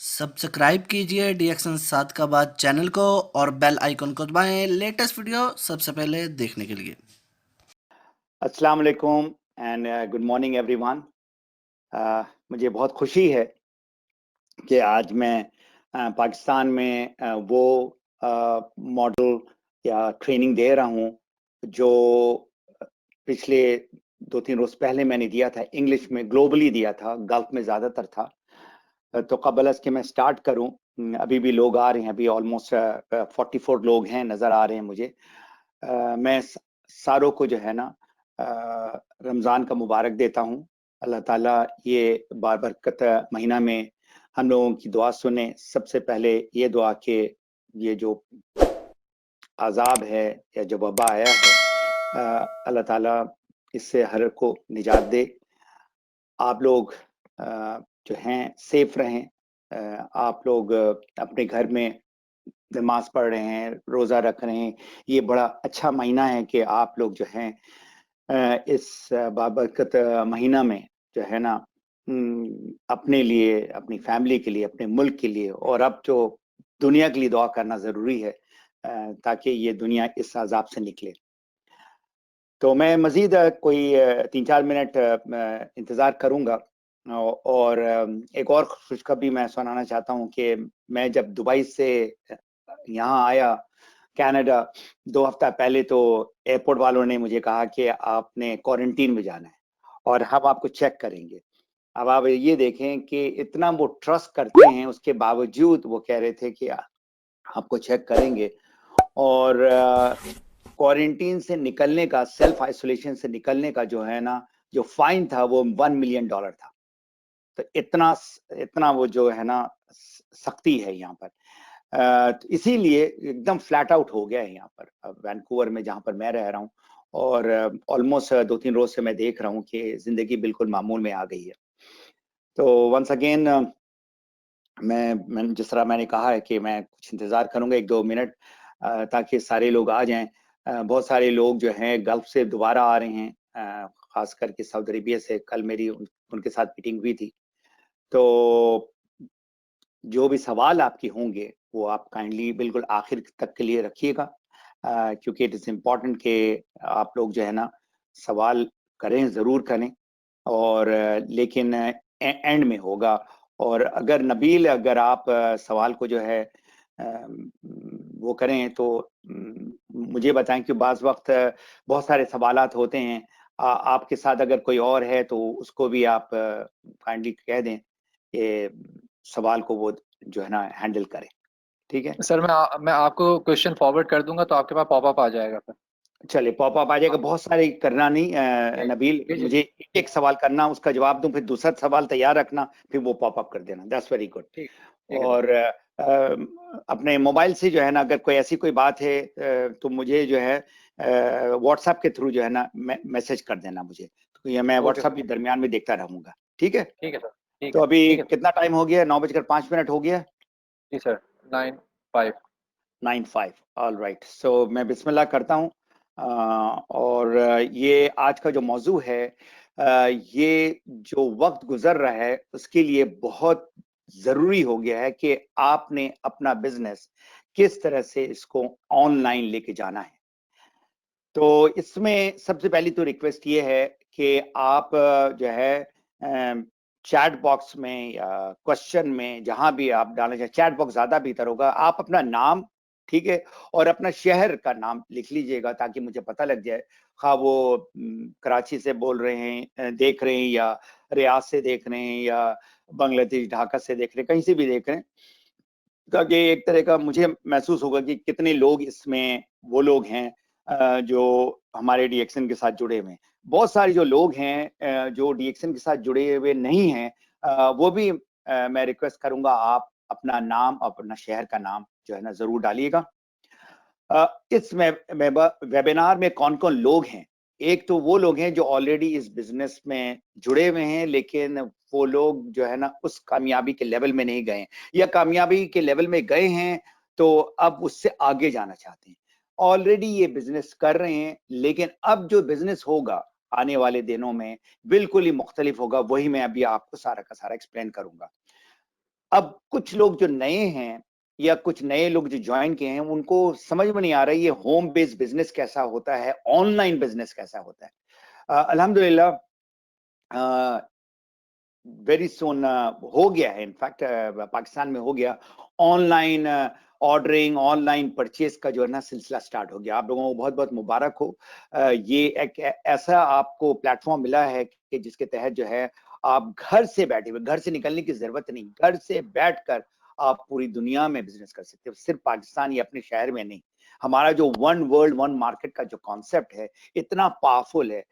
Subscribe कीजिए डीएक्शन 7 का बाद चैनल को और बेल आइकन को दबाएं लेटेस्ट वीडियो सबसे पहले देखने के लिए। अस्सलाम वालेकुम एंड गुड मॉर्निंग एवरीवन। मुझे बहुत खुशी है कि आज मैं पाकिस्तान में वो मॉडल या ट्रेनिंग दे रहा हूँ जो पिछले 2-3 रोज पहले मैंने दिया था। इंग्लिश में ग्लोबली दिया था, गल्फ में ज़्यादातर था। तो कबल अज़ कि मैं स्टार्ट करूँ, अभी भी लोग आ रहे हैं, अभी ऑलमोस्ट 44 लोग हैं, नज़र आ रहे हैं मुझे। मैं सारों को जो है ना रमज़ान का मुबारक देता हूँ। अल्लाह ताला ये बाबरकत महीना में हम लोगों की दुआ सुने। सबसे पहले ये दुआ कि ये जो अज़ाब है या जो वबा आया है, अल्लाह ताला इससे हर को निजात दे। आप लोग जो हैं सेफ रहें। आप लोग अपने घर में नमाज पढ़ रहे हैं, रोज़ा रख रहे हैं। ये बड़ा अच्छा महीना है कि आप लोग जो हैं इस बाबरकत महीना में जो है ना अपने लिए, अपनी फैमिली के लिए, अपने मुल्क के लिए और अब जो दुनिया के लिए दुआ करना ज़रूरी है ताकि ये दुनिया इस अज़ाब से निकले। तो मैं मज़ीद कोई 3-4 मिनट इंतज़ार करूँगा। और एक और खुशखबरी मैं सुनाना चाहता हूँ कि मैं जब दुबई से यहाँ आया कनाडा 2 हफ्ता पहले, तो एयरपोर्ट वालों ने मुझे कहा कि आपने क्वारंटीन में जाना है और हम आपको चेक करेंगे। अब आप ये देखें कि इतना वो ट्रस्ट करते हैं, उसके बावजूद वो कह रहे थे कि आपको चेक करेंगे। और क्वारंटीन से निकलने का, सेल्फ आइसोलेशन से निकलने का जो है ना, जो फाइन था वो $1 मिलियन था। तो इतना इतना वो जो है ना सख्ती है यहाँ पर। तो इसीलिए एकदम फ्लैट आउट हो गया है यहाँ पर वैंकूवर में, जहाँ पर मैं रह रहा हूँ। और ऑलमोस्ट 2-3 रोज से मैं देख रहा हूँ कि जिंदगी बिल्कुल मामूल में आ गई है। तो वंस अगेन मैं जिस तरह मैंने कहा है कि मैं कुछ इंतजार करूंगा 1-2 मिनट ताकि सारे लोग आ जाएं। बहुत सारे लोग जो हैं गल्फ से दोबारा आ रहे हैं, खास करके सऊदी अरेबिया से। कल मेरी उनके साथ मीटिंग हुई थी। तो जो भी सवाल आपके होंगे वो आप काइंडली बिल्कुल आखिर तक के लिए रखिएगा, क्योंकि इट इज़ इम्पोर्टेंट कि आप लोग जो है ना सवाल करें, ज़रूर करें। और लेकिन एंड में होगा। और अगर नबील, अगर आप सवाल को जो है वो करें तो मुझे बताएं कि बाज़ वक्त बहुत सारे सवालात होते हैं। आपके साथ अगर कोई और है तो उसको भी आप काइंडली कह दें कि सवाल को वो जो है ना हैंडल करे। ठीक है सर मैं आपको क्वेश्चन फॉरवर्ड कर दूंगा तो आपके पास पॉपअप आ जाएगा फिर। चलिए, पॉपअप आ जाएगा। बहुत सारे करना नहीं नबील, भेजिए। मुझे एक सवाल करना, उसका जवाब दूं, फिर दूसरा सवाल तैयार रखना, फिर वो पॉपअप कर देना। That's very good. ठीक ठीक है सर। और अपने मोबाइल से जो है ना अगर कोई ऐसी कोई बात है तो मुझे जो है व्हाट्सएप के थ्रू जो है ना मैसेज कर देना मुझे, तो ये मैं ओके व्हाट्सएप सर। के दरमियान में देखता रहूंगा। ठीक है। ठीक है सर। ठीक तो है अभी ठीक है। कितना टाइम हो गया? 9:05 हो गया। जी सर। 9:05। 9:05। All right. सो मैं बिस्मिल्लाह करता हूँ। और ये आज का जो मौजू है, ये जो वक्त गुजर रहा है उसके लिए बहुत ज़रूरी हो गया है कि आपने अपना बिजनेस किस तरह से इसको ऑनलाइन लेके जाना है। तो इसमें सबसे पहली तो रिक्वेस्ट ये है कि आप जो है चैट बॉक्स में या क्वेश्चन में, जहां भी आप डालना चाहें, चैट बॉक्स ज्यादा बेहतर होगा, आप अपना नाम, ठीक है, और अपना शहर का नाम लिख लीजिएगा ताकि मुझे पता लग जाए। हाँ, वो कराची से बोल रहे हैं, देख रहे हैं, या रियाद से देख रहे हैं, या बांग्लादेश ढाका से देख रहे हैं, कहीं से भी देख रहे हैं, ताकि एक तरह का मुझे महसूस होगा कि कितने लोग इसमें वो लोग हैं जो हमारे डीएक्शन के साथ जुड़े हुए हैं। बहुत सारे जो लोग हैं जो डीएक्शन के साथ जुड़े हुए नहीं हैं, वो भी मैं रिक्वेस्ट करूंगा आप अपना नाम, अपना शहर का नाम जो है ना जरूर डालिएगा। इस वेबिनार में कौन कौन लोग हैं? एक तो वो लोग हैं जो ऑलरेडी इस बिजनेस में जुड़े हुए हैं, लेकिन वो लोग जो है ना उस कामयाबी के लेवल में नहीं गए, या कामयाबी के लेवल में गए हैं तो अब उससे आगे जाना चाहते हैं। ऑलरेडी ये बिजनेस कर रहे हैं, लेकिन अब जो बिजनेस होगा आने वाले दिनों में बिल्कुल ही मुख्तलिफ होगा। वही मैं अभी आपको सारा का सारा एक्सप्लेन करूंगा। अब कुछ लोग जो नए हैं या कुछ नए लोग जो ज्वाइन किए हैं, उनको समझ में नहीं आ रहा है ये होम बेस्ड बिजनेस कैसा होता है, ऑनलाइन बिजनेस कैसा होता है। अल्हम्दुलिल्लाह वेरी सोन हो गया है, इनफैक्ट पाकिस्तान में हो गया ऑनलाइन ऑर्डरिंग, ऑनलाइन परचेज का जो है ना सिलसिला स्टार्ट हो गया। आप लोगों को बहुत बहुत मुबारक हो। ये एक ऐसा आपको प्लेटफॉर्म मिला है कि जिसके तहत जो है आप घर से बैठे हुए, घर से निकलने की जरूरत नहीं, घर से बैठकर आप पूरी दुनिया में बिजनेस कर सकते हो, सिर्फ पाकिस्तान या अपने शहर में नहीं। हमारा जो वन वर्ल्ड वन मार्केट का जो कॉन्सेप्ट है इतना पावरफुल है,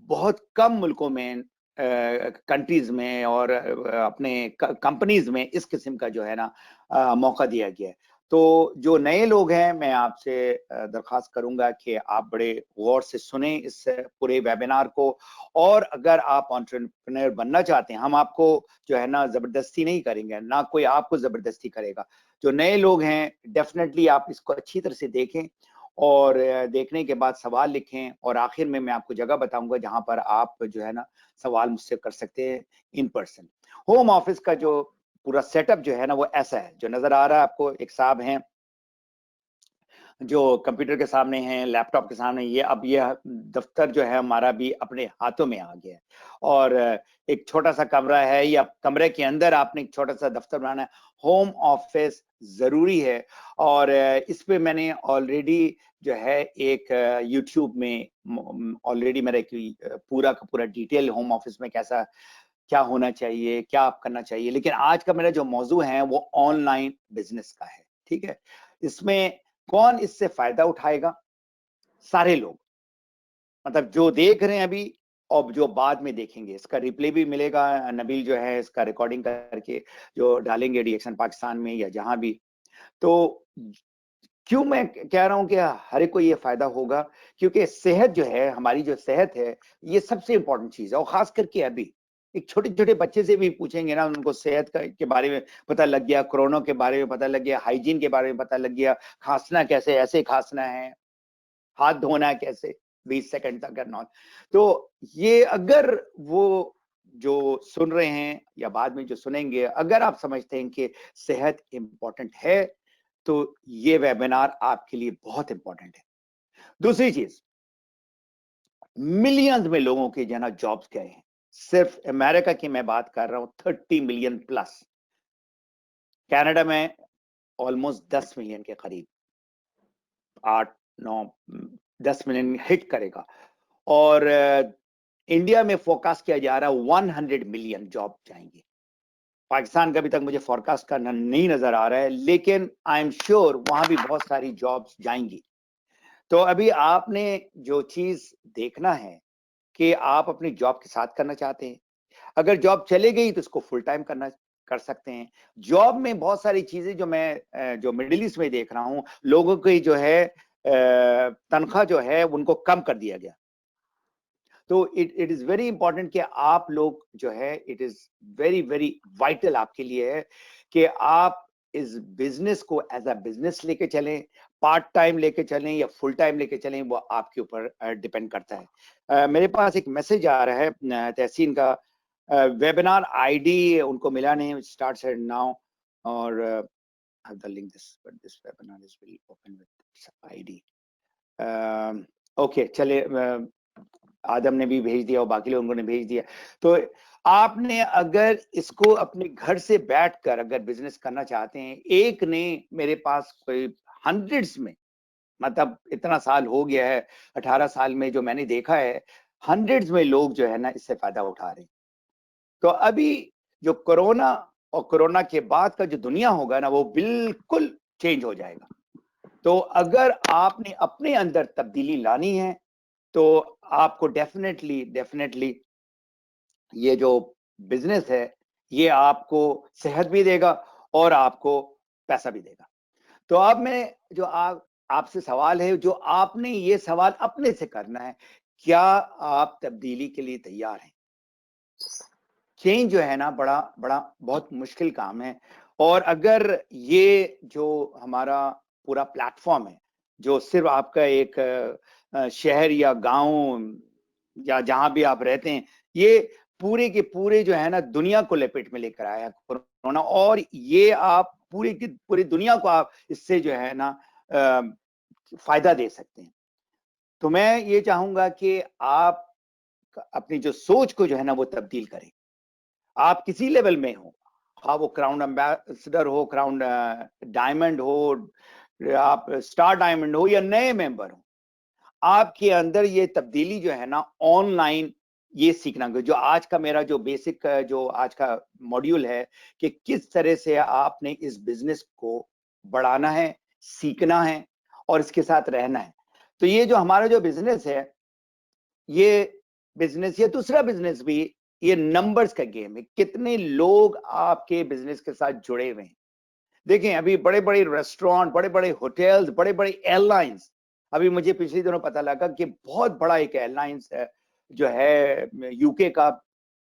बहुत कम मुल्कों में, कंट्रीज में और अपने कंपनीज में इस किस्म का जो है ना मौका दिया गया है। तो जो नए लोग हैं, मैं आपसे दरख्वास्त करूंगा कि आप बड़े गौर से सुने इस पूरे वेबिनार को, और अगर आप एंटरप्रेन्योर बनना चाहते हैं, हम आपको जो है ना जबरदस्ती नहीं करेंगे, ना कोई आपको जबरदस्ती करेगा। जो नए लोग हैं डेफिनेटली आप इसको अच्छी तरह से देखें और देखने के बाद सवाल लिखें, और आखिर में मैं आपको जगह बताऊंगा जहां पर आप जो है ना सवाल मुझसे कर सकते हैं इन पर्सन। होम ऑफिस का जो पूरा सेटअप जो है ना वो ऐसा है, जो नजर आ रहा है आपको, एक साहब हैं जो कंप्यूटर के सामने हैं, लैपटॉप के सामने, ये अब ये दफ्तर जो है हमारा भी अपने हाथों में आ गया है, और एक छोटा सा कमरा है, या कमरे के अंदर आपने एक छोटा सा दफ्तर बनाना है। होम ऑफिस जरूरी है, और इस पे मैंने ऑलरेडी जो है एक यूट्यूब में ऑलरेडी मेरा एक पूरा का पूरा डिटेल होम ऑफिस में कैसा क्या होना चाहिए, क्या आप करना चाहिए। लेकिन आज का मेरा जो मौजू है वो ऑनलाइन बिजनेस का है, ठीक है। इसमें कौन इससे फायदा उठाएगा? सारे लोग, मतलब जो देख रहे हैं अभी और जो बाद में देखेंगे। इसका रिप्ले भी मिलेगा, नबील जो है इसका रिकॉर्डिंग करके जो डालेंगे डीएक्शन पाकिस्तान में या जहां भी। तो क्यों मैं कह रहा हूं कि हर एक को ये फायदा होगा? क्योंकि सेहत जो है, हमारी जो सेहत है, ये सबसे इंपॉर्टेंट चीज है। और खास करके अभी एक छोटे छोटे बच्चे से भी पूछेंगे ना, उनको सेहत के बारे में पता लग गया, कोरोना के बारे में पता लग गया, हाइजीन के बारे में पता लग गया, खांसना कैसे, ऐसे खांसना है, हाथ धोना है कैसे 20 सेकंड तक करना। तो ये अगर वो जो सुन रहे हैं या बाद में जो सुनेंगे, अगर आप समझते हैं कि सेहत इंपॉर्टेंट है, तो ये वेबिनार आपके लिए बहुत इंपॉर्टेंट है। दूसरी चीज, मिलियंस में लोगों के जना जॉब्स गए हैं, सिर्फ अमेरिका की मैं बात कर रहा हूं 30 मिलियन प्लस, कनाडा में ऑलमोस्ट 10 मिलियन के करीब, 8 9 10 मिलियन हिट करेगा। और इंडिया में फोरकास्ट किया जा रहा है 100 मिलियन जॉब जाएंगे। पाकिस्तान का अभी तक मुझे फोरकास्ट करना नहीं नजर आ रहा है, लेकिन आई एम श्योर वहां भी बहुत सारी जॉब्स जाएंगी। तो अभी आपने जो चीज देखना है कि आप अपनी जॉब के साथ करना चाहते हैं। अगर जॉब चले गई तो इसको फुल टाइम करना कर सकते हैं। जॉब में बहुत सारी चीजें जो मैं जो मिडिल ईस्ट में देख रहा हूं, लोगों की जो है तनख्वाह जो है उनको कम कर दिया गया। तो इट इज वेरी इंपॉर्टेंट कि आप लोग जो है, it is very very vital आपके लिए है कि आप इस बिजनेस को एज अ बिजनेस लेके चलें, पार्ट टाइम लेके चलें या फुल टाइम लेके चलें, वो आपके ऊपर डिपेंड करता है। मेरे पास एक मैसेज आ रहा है तहसीन का, वेबिनार आईडी उनको मिला नहीं, स्टार्ट्स एट नाउ, और have the link this, but this webinar is will open with ID. Okay, चले, आदम ने भी भेज दिया और बाकी लोगों ने भेज दिया। तो आपने अगर इसको अपने घर से बैठकर अगर बिजनेस करना चाहते हैं, एक ने मेरे पास कोई हंड्रेड्स में, मतलब इतना साल हो गया है, 18 साल में जो मैंने देखा है, हंड्रेड्स में लोग जो है ना इससे फायदा उठा रहे हैं। तो अभी जो कोरोना और कोरोना के बाद का जो दुनिया होगा ना, वो बिल्कुल चेंज हो जाएगा। तो अगर आपने अपने अंदर तब्दीली लानी है तो आपको डेफिनेटली ये जो बिजनेस है ये आपको सेहत भी देगा और आपको पैसा भी देगा। तो अब मैं जो आपसे सवाल है, जो आपने ये सवाल अपने से करना है, क्या आप तब्दीली के लिए तैयार हैं? चेंज जो है ना बड़ा बड़ा बहुत मुश्किल काम है, और अगर ये जो हमारा पूरा प्लेटफॉर्म है, जो सिर्फ आपका एक शहर या गांव या जहां भी आप रहते हैं, ये पूरे के पूरे जो है ना दुनिया को लपेट में लेकर आया कोरोना, और ये आप पूरी की पूरी दुनिया को आप इससे जो है ना फायदा दे सकते हैं। तो मैं ये चाहूंगा कि आप अपनी जो सोच को जो है ना वो तब्दील करें। आप किसी लेवल में हो, हाँ वो क्राउन एम्बेसडर हो, क्राउन डायमंड हो, आप स्टार डायमंड हो या नए मेंबर हो, आपके अंदर ये तब्दीली जो है ना ऑनलाइन ये सीखना, जो आज का मेरा जो बेसिक जो आज का मॉड्यूल है कि किस तरह से आपने इस बिजनेस को बढ़ाना है, सीखना है और इसके साथ रहना है। तो ये जो हमारा जो बिजनेस है, ये बिजनेस, ये दूसरा बिजनेस भी, ये नंबर्स का गेम है। कितने लोग आपके बिजनेस के साथ जुड़े हुए हैं। देखें, अभी बड़े बड़े रेस्टोरेंट, बड़े बड़े होटल्स, बड़े बड़े एयरलाइंस, अभी मुझे पिछले दिनों पता लगा कि बहुत बड़ा एक एयरलाइंस जो है यूके का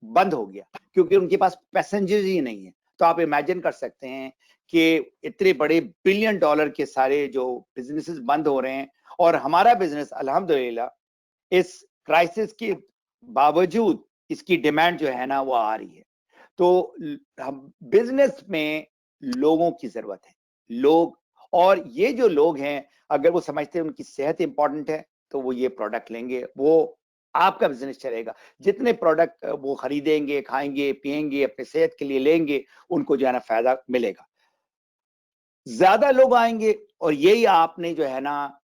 बंद हो गया क्योंकि उनके पास पैसेंजर्स ही नहीं है। तो आप इमेजिन कर सकते हैं कि इतने बड़े $1 बिलियन के सारे जो बिजनेसेस बंद हो रहे हैं, और हमारा बिजनेस अल्हम्दुलिल्लाह इस क्राइसिस के बावजूद इसकी डिमांड जो है ना वो आ रही है। तो हम बिजनेस में लोगों की जरूरत है, लोग, और ये जो लोग हैं अगर वो समझते हैं उनकी सेहत इंपॉर्टेंट है तो वो ये प्रोडक्ट लेंगे, वो आपका बिजनेस चलेगा। जितने प्रोडक्ट वो खरीदेंगे, खाएंगे, पिएंगे, अपने सेहत के लिए लेंगे, उनको जो है ना फायदा मिलेगा, ज्यादा लोग आएंगे। और यही आपने जो है ना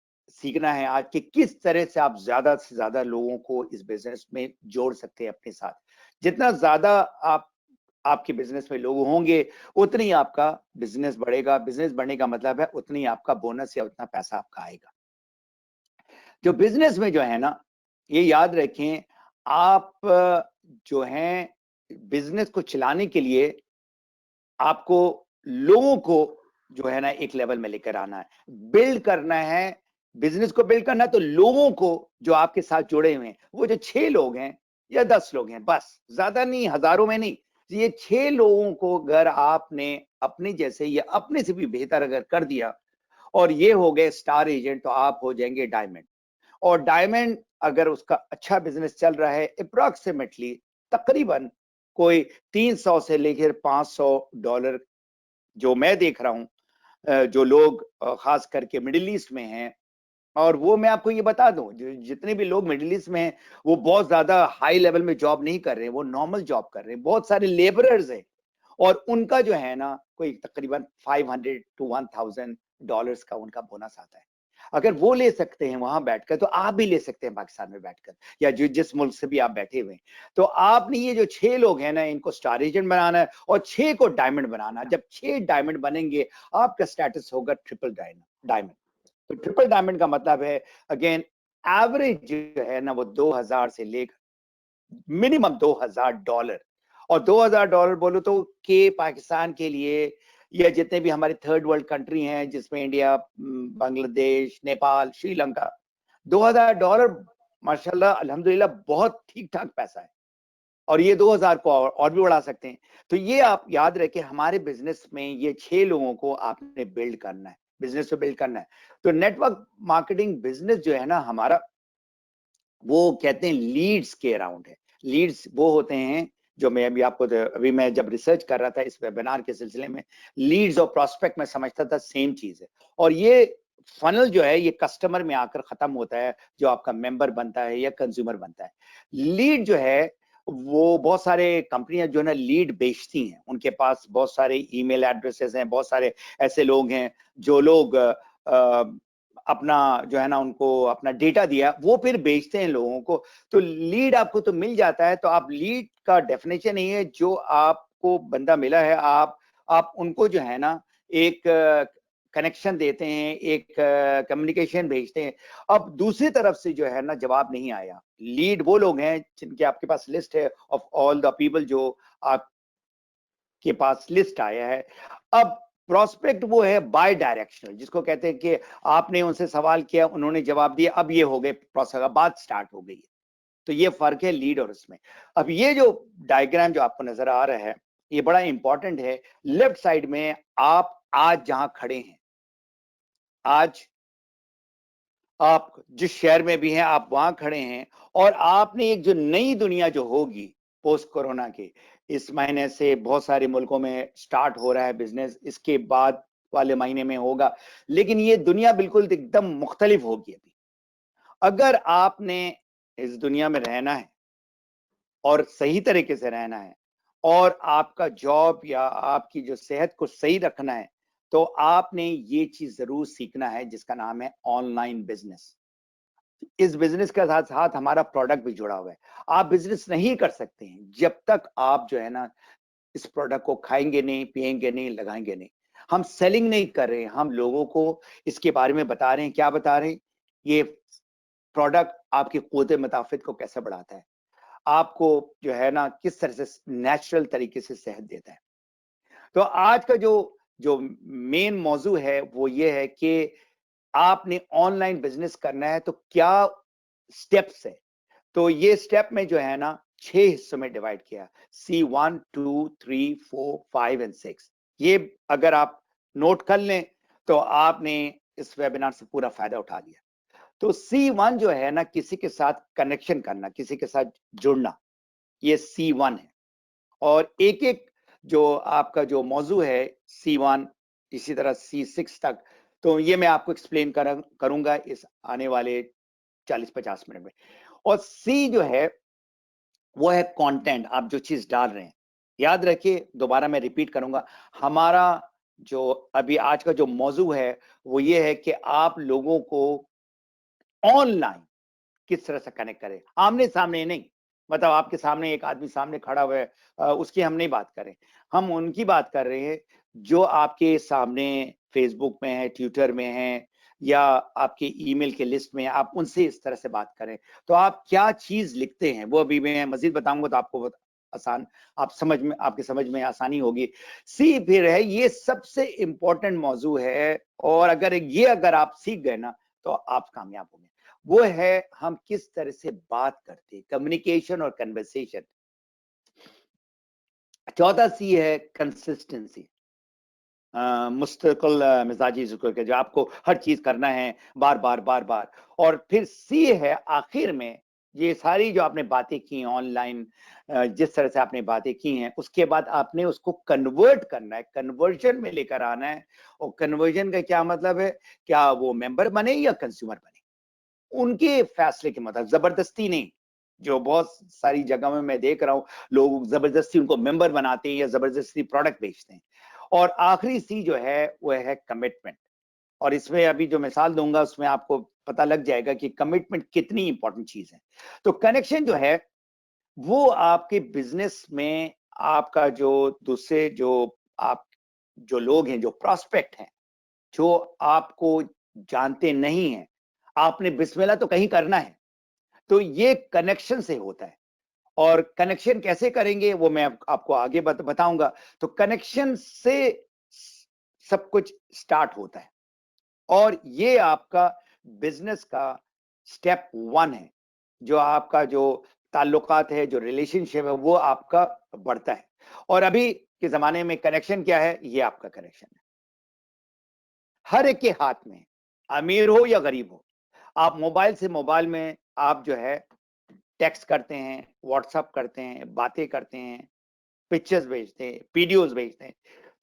सीखना है आज कि किस तरह से आप ज्यादा से ज्यादा लोगों को इस बिजनेस में जोड़ सकते हैं अपने साथ। जितना ज्यादा आप आपके बिजनेस में लोग होंगे उतनी ही आपका बिजनेस बढ़ेगा। बिजनेस बढ़ने का मतलब है उतनी आपका बोनस या उतना पैसा आपका आएगा। जो बिजनेस में जो है ना, ये याद रखें, आप जो हैं बिजनेस को चलाने के लिए आपको लोगों को जो है ना एक लेवल में लेकर आना है, बिल्ड करना है। बिजनेस को बिल्ड करना है तो लोगों को जो आपके साथ जुड़े हुए हैं, वो जो 6 लोग हैं या 10 लोग हैं, बस, ज्यादा नहीं, हजारों में नहीं, ये 6 लोगों को अगर आपने अपने जैसे या अपने से भी बेहतर अगर कर दिया और ये हो गए स्टार एजेंट, तो आप हो जाएंगे डायमंड। और डायमंड अगर उसका अच्छा बिजनेस चल रहा है, अप्रोक्सीमेटली तकरीबन कोई 300 से लेकर $500 जो मैं देख रहा हूं, जो लोग खास करके मिडिल ईस्ट में हैं, और वो मैं आपको ये बता दूं, जितने भी लोग मिडिल ईस्ट में हैं वो बहुत ज्यादा हाई लेवल में जॉब नहीं कर रहे हैं, वो नॉर्मल जॉब कर रहे हैं। बहुत सारे लेबरर्स हैं और उनका जो है ना कोई तकरीबन $500 to $1,000 का उनका बोनस आता है। अगर वो ले सकते हैं वहां बैठकर, तो आप भी ले सकते हैं पाकिस्तान में बैठकर, या जो जिस मुल्क से भी आप बैठे हुए हैं। तो आपने ये जो 6 लोग हैं ना, इनको स्टार एजेंट बनाना है और 6 को डायमंड बनाना है। जब 6 डायमंड बनेंगे, आपका स्टेटस होगा ट्रिपल डायमंड। तो ट्रिपल डायमंड का मतलब है, अगेन, एवरेज जो है ना वो 2000 से लेकर मिनिमम $2000, और $2000 बोलो तो के पाकिस्तान के लिए, या जितने भी हमारे थर्ड वर्ल्ड कंट्री हैं जिसमें इंडिया, बांग्लादेश, नेपाल, श्रीलंका, $2000 माशाल्लाह अल्हम्दुलिल्लाह बहुत ठीक ठाक पैसा है। और ये 2000 को और भी बढ़ा सकते हैं। तो ये आप याद रखें, हमारे बिजनेस में ये 6 लोगों को आपने बिल्ड करना है, बिजनेस को बिल्ड करना है। तो नेटवर्क मार्केटिंग बिजनेस जो है ना हमारा, वो कहते हैं लीड्स के अराउंड है। लीड्स वो होते हैं जो मैं अभी आपको, अभी मैं जब रिसर्च कर रहा था इस वेबिनार के सिलसिले में, लीड्स और प्रोस्पेक्ट में समझता था सेम चीज है। और ये फनल जो है ये कस्टमर में आकर खत्म होता है, जो आपका मेंबर बनता है या कंज्यूमर बनता है। लीड जो है वो बहुत सारे कंपनियां जो है ना लीड बेचती हैं, उनके पास बहुत सारे ईमेल एड्रेसेस हैं, बहुत सारे ऐसे लोग हैं जो लोग अपना जो है ना उनको अपना डेटा दिया, वो फिर बेचते हैं लोगों को। तो लीड आपको तो मिल जाता है। तो आप लीड का डेफिनेशन ये है, जो आपको बंदा मिला है, आप उनको जो है ना एक कनेक्शन देते हैं, एक कम्युनिकेशन भेजते हैं। अब दूसरी तरफ से जो है ना जवाब नहीं आया, लीड वो लोग हैं जिनके आपके पास लिस्ट है ऑफ ऑल द पीपल जो आपके पास लिस्ट आया है। अब प्रोस्पेक्ट वो है बाय डायरेक्शनल, जिसको कहते हैं कि आपने उनसे सवाल किया, उन्होंने जवाब दिया, अब ये हो गए प्रोसेस, बात स्टार्ट हो गई है। तो ये फर्क है लीड और इसमें। अब ये जो डायग्राम जो आपको नजर आ रहा है, ये बड़ा इंपॉर्टेंट है। लेफ्ट साइड में आप आज जहां खड़े हैं, आज आप जिस शहर में भी हैं आप वहां खड़े हैं, और आपने एक जो नई दुनिया जो होगी, पोस्ट कोरोना के। इस महीने से बहुत सारे मुल्कों में स्टार्ट हो रहा है बिजनेस, इसके बाद वाले महीने में होगा, लेकिन ये दुनिया बिल्कुल एकदम मुख्तलिफ होगी अभी। अगर आपने इस दुनिया में रहना है और सही तरीके से रहना है और आपका जॉब या आपकी जो सेहत को सही रखना है, तो आपने ये चीज जरूर सीखना है जिसका नाम है ऑनलाइन बिजनेस। इस बिजनेस के साथ साथ हमारा प्रोडक्ट भी जुड़ा हुआ है। आप बिजनेस नहीं कर सकते हैं जब तक आप जो है ना इस प्रोडक्ट को खाएंगे नहीं, पिएंगे नहीं, लगाएंगे नहीं। हम सेलिंग नहीं कर रहे हैं, हम लोगों को इसके बारे में बता रहे हैं। क्या बता रहे हैं? ये प्रोडक्ट आपकी क़ुव्वत मुदाफ़त को कैसे बढ़ाता है, आपको जो है ना किस तरह से नेचुरल तरीके से सेहत देता है। तो आज का जो जो मेन मौजू है वो ये है कि आपने ऑनलाइन बिजनेस करना है तो क्या स्टेप्स है। तो ये स्टेप में जो है ना 6 हिस्सों में डिवाइड किया, C1, 2, 3, 4, 5 एंड 6। ये अगर आप नोट कर लें तो आपने इस वेबिनार से पूरा फायदा उठा लिया। तो C1 जो है ना किसी के साथ कनेक्शन करना, किसी के साथ जुड़ना, ये C1 है। और एक एक जो आपका जो मौजू है C1 इसी तरह C6 तक, तो ये मैं आपको एक्सप्लेन करूंगा इस आने वाले 40-50 मिनट में। और C जो है वो है कंटेंट, आप जो चीज डाल रहे हैं। याद रखिए, दोबारा मैं रिपीट करूंगा, हमारा जो अभी आज का जो मौजू है वो ये है कि आप लोगों को ऑनलाइन किस तरह से कनेक्ट करें, आमने सामने नहीं। मतलब आपके सामने एक आदमी सामने खड़ा हुआ है, उसकी हम नहीं बात करें, हम उनकी बात कर रहे हैं जो आपके सामने फेसबुक में है, ट्विटर में है, या आपके ईमेल के लिस्ट में है। आप उनसे इस तरह से बात करें। तो आप क्या चीज लिखते हैं वो अभी मैं मजीद बताऊंगा तो आपको आसान, आप समझ में, आपकी समझ में आसानी होगी। सी फिर है, ये सबसे इंपॉर्टेंट मौजू है, और अगर आप सीख गए ना तो आप कामयाब होंगे। वो है हम किस तरह से बात करते हैं, कम्युनिकेशन और कन्वर्सेशन। चौथा सी है कंसिस्टेंसी, मुस्तकिल मिजाजी जिक्र के, जो आपको हर चीज करना है बार बार बार बार। और फिर सी है आखिर में, ये सारी जो आपने बातें की ऑनलाइन, जिस तरह से आपने बातें की हैं, उसके बाद आपने उसको कन्वर्ट करना है, कन्वर्जन में लेकर आना है। और कन्वर्जन का क्या मतलब है? क्या वो मेंबर बने या कंज्यूमर बने, उनके फैसले के मतलब, जबरदस्ती नहीं। जो बहुत सारी जगह में मैं देख रहा हूं, लोग जबरदस्ती उनको मेंबर बनाते हैं या जबरदस्ती प्रोडक्ट बेचते हैं। और आखिरी सी जो है वो है कमिटमेंट। और इसमें अभी जो मिसाल दूंगा उसमें आपको पता लग जाएगा कि कमिटमेंट कितनी इंपॉर्टेंट चीज है। तो कनेक्शन जो है वो आपके बिजनेस में, आपका जो दूसरे जो आप जो लोग हैं, जो प्रॉस्पेक्ट हैं, जो आपको जानते नहीं हैं, आपने बिस्मिल्लाह तो कहीं करना है। तो ये कनेक्शन से होता है। और कनेक्शन कैसे करेंगे वो मैं आपको आगे बताऊंगा। तो कनेक्शन से सब कुछ स्टार्ट होता है, और ये आपका बिजनेस का स्टेप 1 है। जो आपका जो ताल्लुकात है, जो रिलेशनशिप है, वो आपका बढ़ता है। और अभी के जमाने में कनेक्शन क्या है? ये आपका कनेक्शन है। हर एक के हाथ में, अमीर हो या गरीब हो, आप मोबाइल से मोबाइल में आप जो है टेक्स्ट करते हैं, व्हाट्सएप करते हैं, बातें करते हैं, पिक्चर्स भेजते हैं, वीडियोस भेजते हैं।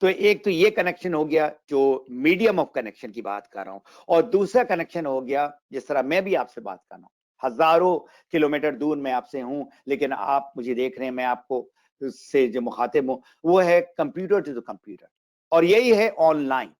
तो एक तो ये कनेक्शन हो गया, जो मीडियम ऑफ कनेक्शन की बात कर रहा हूं। और दूसरा कनेक्शन हो गया, जिस तरह मैं भी आपसे बात कर रहा हूं, हजारों किलोमीटर दूर मैं आपसे हूं, लेकिन आप मुझे देख रहे हैं, मैं आपको से जो मुखातिब हूं, वो है कंप्यूटर टू कंप्यूटर। और यही है ऑनलाइन,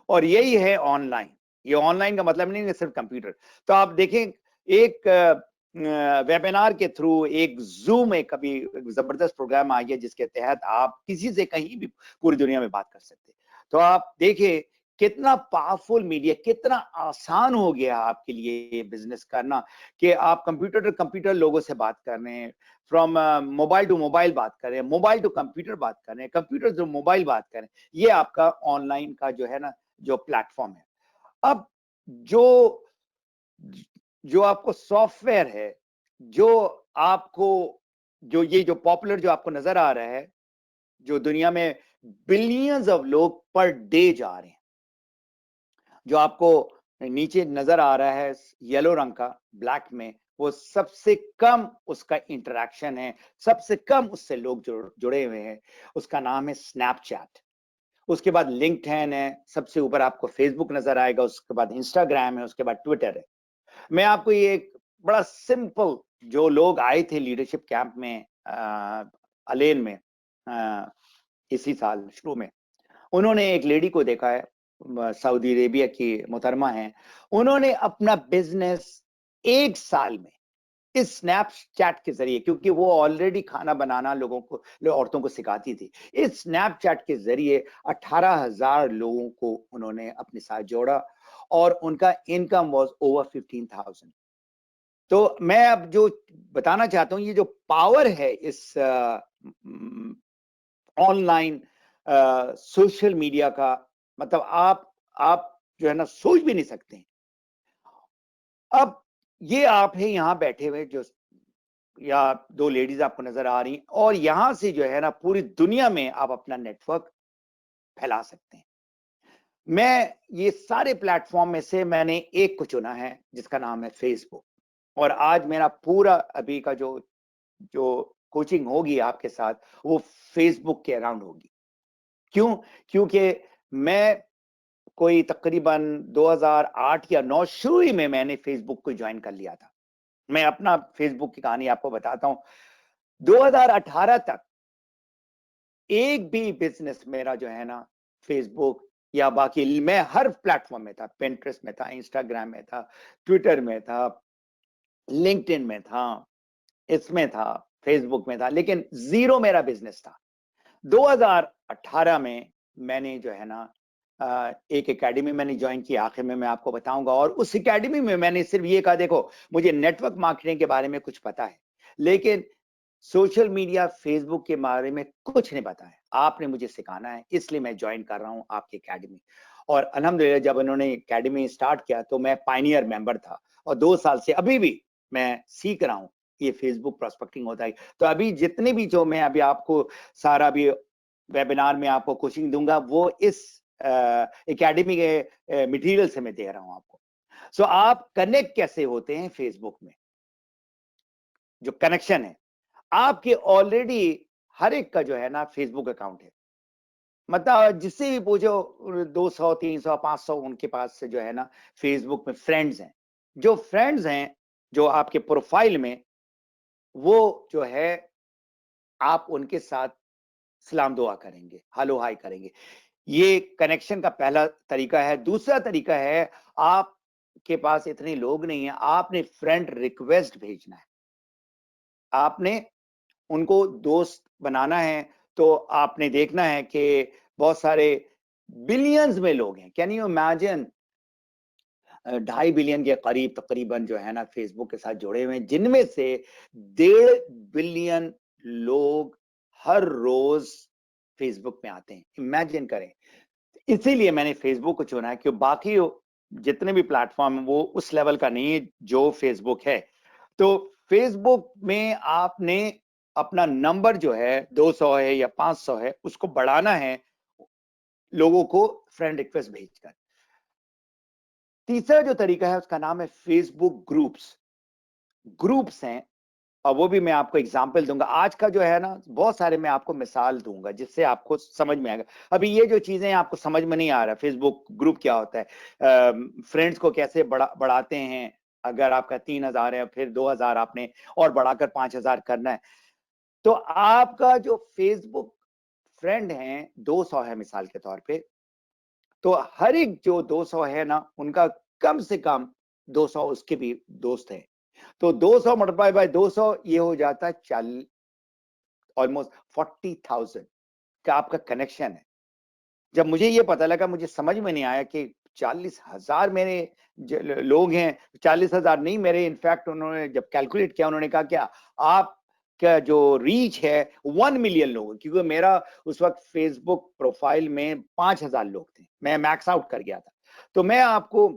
और यही है ऑनलाइन। ये ऑनलाइन का मतलब नहीं है सिर्फ कंप्यूटर। तो आप देखें, एक वेबिनार के थ्रू, एक जूम में कभी जबरदस्त प्रोग्राम आ गया जिसके तहत आप किसी से कहीं भी पूरी दुनिया में बात कर सकते हैं। तो आप देखिए कितना पावरफुल मीडिया, कितना आसान हो गया आपके लिए बिजनेस करना, कि आप कंप्यूटर टू कंप्यूटर लोगों से बात कर रहे हैं, फ्रॉम मोबाइल टू मोबाइल बात कर रहे हैं, मोबाइल टू कंप्यूटर बात कर रहे हैं, कंप्यूटर टू मोबाइल बात कर रहे हैं। ये आपका ऑनलाइन का जो है ना जो प्लेटफॉर्म है। अब जो जो आपको सॉफ्टवेयर है, जो आपको जो ये जो पॉपुलर जो आपको नजर आ रहा है, जो दुनिया में बिलियंस ऑफ लोग पर डे जा रहे हैं, जो आपको नीचे नजर आ रहा है येलो रंग का, ब्लैक में, वो सबसे कम उसका इंटरेक्शन है, सबसे कम उससे लोग जुड़े हुए हैं, उसका नाम है स्नैपचैट। उसके बाद लिंक्डइन है, सबसे ऊपर आपको फेसबुक नजर आएगा, उसके बाद इंस्टाग्राम है, उसके बाद ट्विटर है। मैं आपको ये एक बड़ा सिंपल, जो लोग आए थे लीडरशिप कैंप में अलेन में इसी साल शुरू में, उन्होंने एक लेडी को देखा है, सऊदी अरेबिया की मोहतरमा है, उन्होंने अपना बिजनेस 1 साल में इस स्नैपचैट के जरिए, क्योंकि वो ऑलरेडी खाना बनाना लोगों को, औरतों को सिखाती थी, इस स्नैपचैट के जरिए 18,000 लोगों को उन्होंने अपने साथ जोड़ा और उनका इनकम वाज ओवर 15,000। तो मैं अब जो बताना चाहता हूं, ये जो पावर है इस ऑनलाइन सोशल मीडिया का, मतलब आप जो है ना सोच भी नहीं सकते। अब ये आप है यहाँ बैठे हुए, जो या 2 लेडीज आपको नजर आ रही, और यहां से जो है ना पूरी दुनिया में आप अपना नेटवर्क फैला सकते हैं। मैं ये सारे प्लेटफॉर्म में से मैंने एक को चुना है जिसका नाम है फेसबुक, और आज मेरा पूरा अभी का जो कोचिंग होगी आपके साथ, वो फेसबुक के अराउंड होगी। क्यों? क्योंकि मैं कोई तकरीबन 2008 या 9 शुरू ही में मैंने फेसबुक को ज्वाइन कर लिया था। मैं अपना फेसबुक की कहानी आपको बताता हूं। 2018 तक एक भी बिजनेस मेरा जो है ना फेसबुक या बाकी, मैं हर प्लेटफॉर्म में था, पिंटरेस्ट में था, इंस्टाग्राम में था, ट्विटर में था, लिंक्डइन में था, इसमें था, फेसबुक में था, लेकिन जीरो मेरा बिजनेस था। 2018 में मैंने जो है ना एक एकेडमी मैंने ज्वाइन की, आखिर में मैं आपको बताऊंगा, और उस एकेडमी में मैंने सिर्फ ये कहा, देखो मुझे नेटवर्क मार्केटिंग के बारे में कुछ पता है, लेकिन सोशल मीडिया फेसबुक के बारे में कुछ नहीं पता है, आपने मुझे सिखाना है, इसलिए मैं ज्वाइन कर रहा हूं आपकी एकेडमी। और अल्हम्दुलिल्लाह जब उन्होंने एकेडमी स्टार्ट किया तो मैं पायनियर मेंबर था, और 2 साल से अभी भी मैं सीख रहा हूं ये फेसबुक प्रोस्पेक्टिंग होता है। तो अभी जितने भी जो मैं अभी आपको सारा भी वेबिनार में आपको कोचिंग दूंगा, वो इस एकेडमी के मटेरियल से मैं दे रहा हूं आपको। सो आप कनेक्ट कैसे होते हैं फेसबुक में? जो कनेक्शन है, आपके ऑलरेडी हर एक का जो है ना फेसबुक अकाउंट है, मतलब जिससे भी पूछो 200 300 500 उनके पास से जो है ना फेसबुक में फ्रेंड्स हैं। जो फ्रेंड्स हैं जो आपके प्रोफाइल में, वो जो है आप उनके साथ सलाम दुआ करेंगे, हेलो हाय करेंगे। ये कनेक्शन का पहला तरीका है। दूसरा तरीका है, आपके पास इतने लोग नहीं है, आपने फ्रेंड रिक्वेस्ट भेजना है, आपने उनको दोस्त बनाना है। तो आपने देखना है कि बहुत सारे बिलियंस में लोग हैं, कैन यू इमेजिन, 2.5 बिलियन के करीब तकरीबन जो है ना फेसबुक के साथ जुड़े हुए हैं, जिनमें से 1.5 बिलियन लोग हर रोज फेसबुक में आते हैं। इमेजिन करें। इसीलिए मैंने फेसबुक को चुना है, क्योंकि बाकी जितने भी प्लेटफॉर्म है वो उस लेवल का नहीं है जो फेसबुक है। तो फेसबुक में आपने अपना नंबर जो है 200 है या 500 है, उसको बढ़ाना है लोगों को फ्रेंड रिक्वेस्ट भेजकर। तीसरा जो तरीका है उसका नाम है फेसबुक ग्रुप्स। ग्रुप्स हैं, और वो भी मैं आपको एग्जांपल दूंगा। आज का जो है ना बहुत सारे मैं आपको मिसाल दूंगा जिससे आपको समझ में आएगा। अभी ये जो चीजें आपको समझ में नहीं आ रहा, फेसबुक ग्रुप क्या होता है, फ्रेंड्स को कैसे बढ़ाते हैं, अगर आपका 3,000 है फिर 2,000 आपने और बढ़ाकर 5,000 करना है, तो आपका जो फेसबुक फ्रेंड है 200 है मिसाल के तौर पे, तो हर एक जो 200 है ना उनका कम से कम 200 उसके भी दोस्त हैं। तो 200 मल्टीप्लाई बाय 200 ये हो जाता है ऑलमोस्ट 40,000 का आपका कनेक्शन है। जब मुझे ये पता लगा, मुझे समझ में नहीं आया कि 40,000 मेरे लोग हैं, 40,000 नहीं मेरे, इनफैक्ट उन्होंने जब कैलकुलेट किया उन्होंने कहा कि आपका जो रीच है 1 मिलियन लोग, क्योंकि मेरा उस वक्त फेसबुक प्रोफाइल में 5,000 लोग थे, मैं मैक्स आउट कर गया था। तो मैं आपको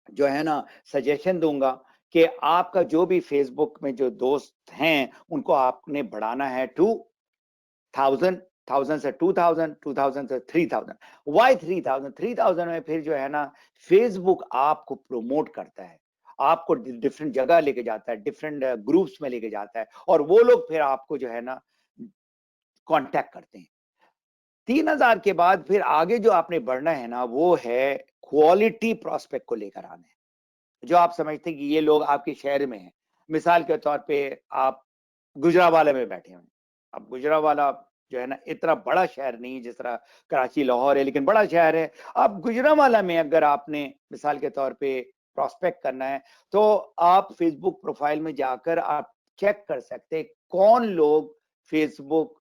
जो है ना सजेशन दूंगा कि आपका जो भी फेसबुक में जो दोस्त हैं उनको आपने बढ़ाना है 2,000, 1000 से 2000, 2000 से 3000। वाई 3000? 3000 में फिर जो है ना फेसबुक आपको प्रमोट करता है, आपको डिफरेंट जगह लेके जाता है, डिफरेंट ग्रुप्स में लेके जाता है, और वो लोग फिर आपको जो है ना कांटेक्ट करते हैं। 3000 के बाद फिर आगे जो आपने बढ़ना है ना, वो है क्वालिटी प्रोस्पेक्ट को लेकर आना है, जो आप समझते हैं कि ये लोग आपके शहर में हैं। मिसाल के तौर पे आप गुजरावाला में बैठे हैं। अब गुजरावाला जो है ना इतना बड़ा शहर नहीं है जिस तरह कराची, लाहौर है, लेकिन बड़ा शहर है। अब गुजरावाला में अगर आपने मिसाल के तौर पे प्रोस्पेक्ट करना है, तो आप फेसबुक प्रोफाइल में जाकर आप चेक कर सकते हैं कौन लोग फेसबुक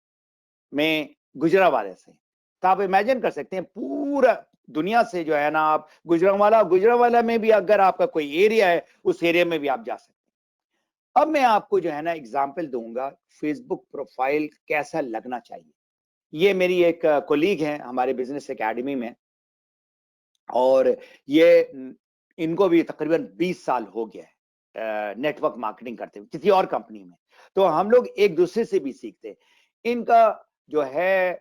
में गुजरावाले से। तो आप इमेजिन कर सकते हैं पूरा दुनिया से जो है ना, आप गुजरावाला में भी अगर आपका कोई एरिया है, उस एरिया में भी आप जा सकते हैं। अब मैं आपको जो है ना एग्जांपल दूंगा फेसबुक प्रोफाइल कैसा लगना चाहिए। ये मेरी एक कोलीग है हमारे बिजनेस एकेडमी में, और ये इनको भी तकरीबन 20 साल हो गया है नेटवर्क मार्केटिंग करते हुए किसी और कंपनी में। तो हम लोग एक दूसरे से भी सीखते हैं। इनका जो है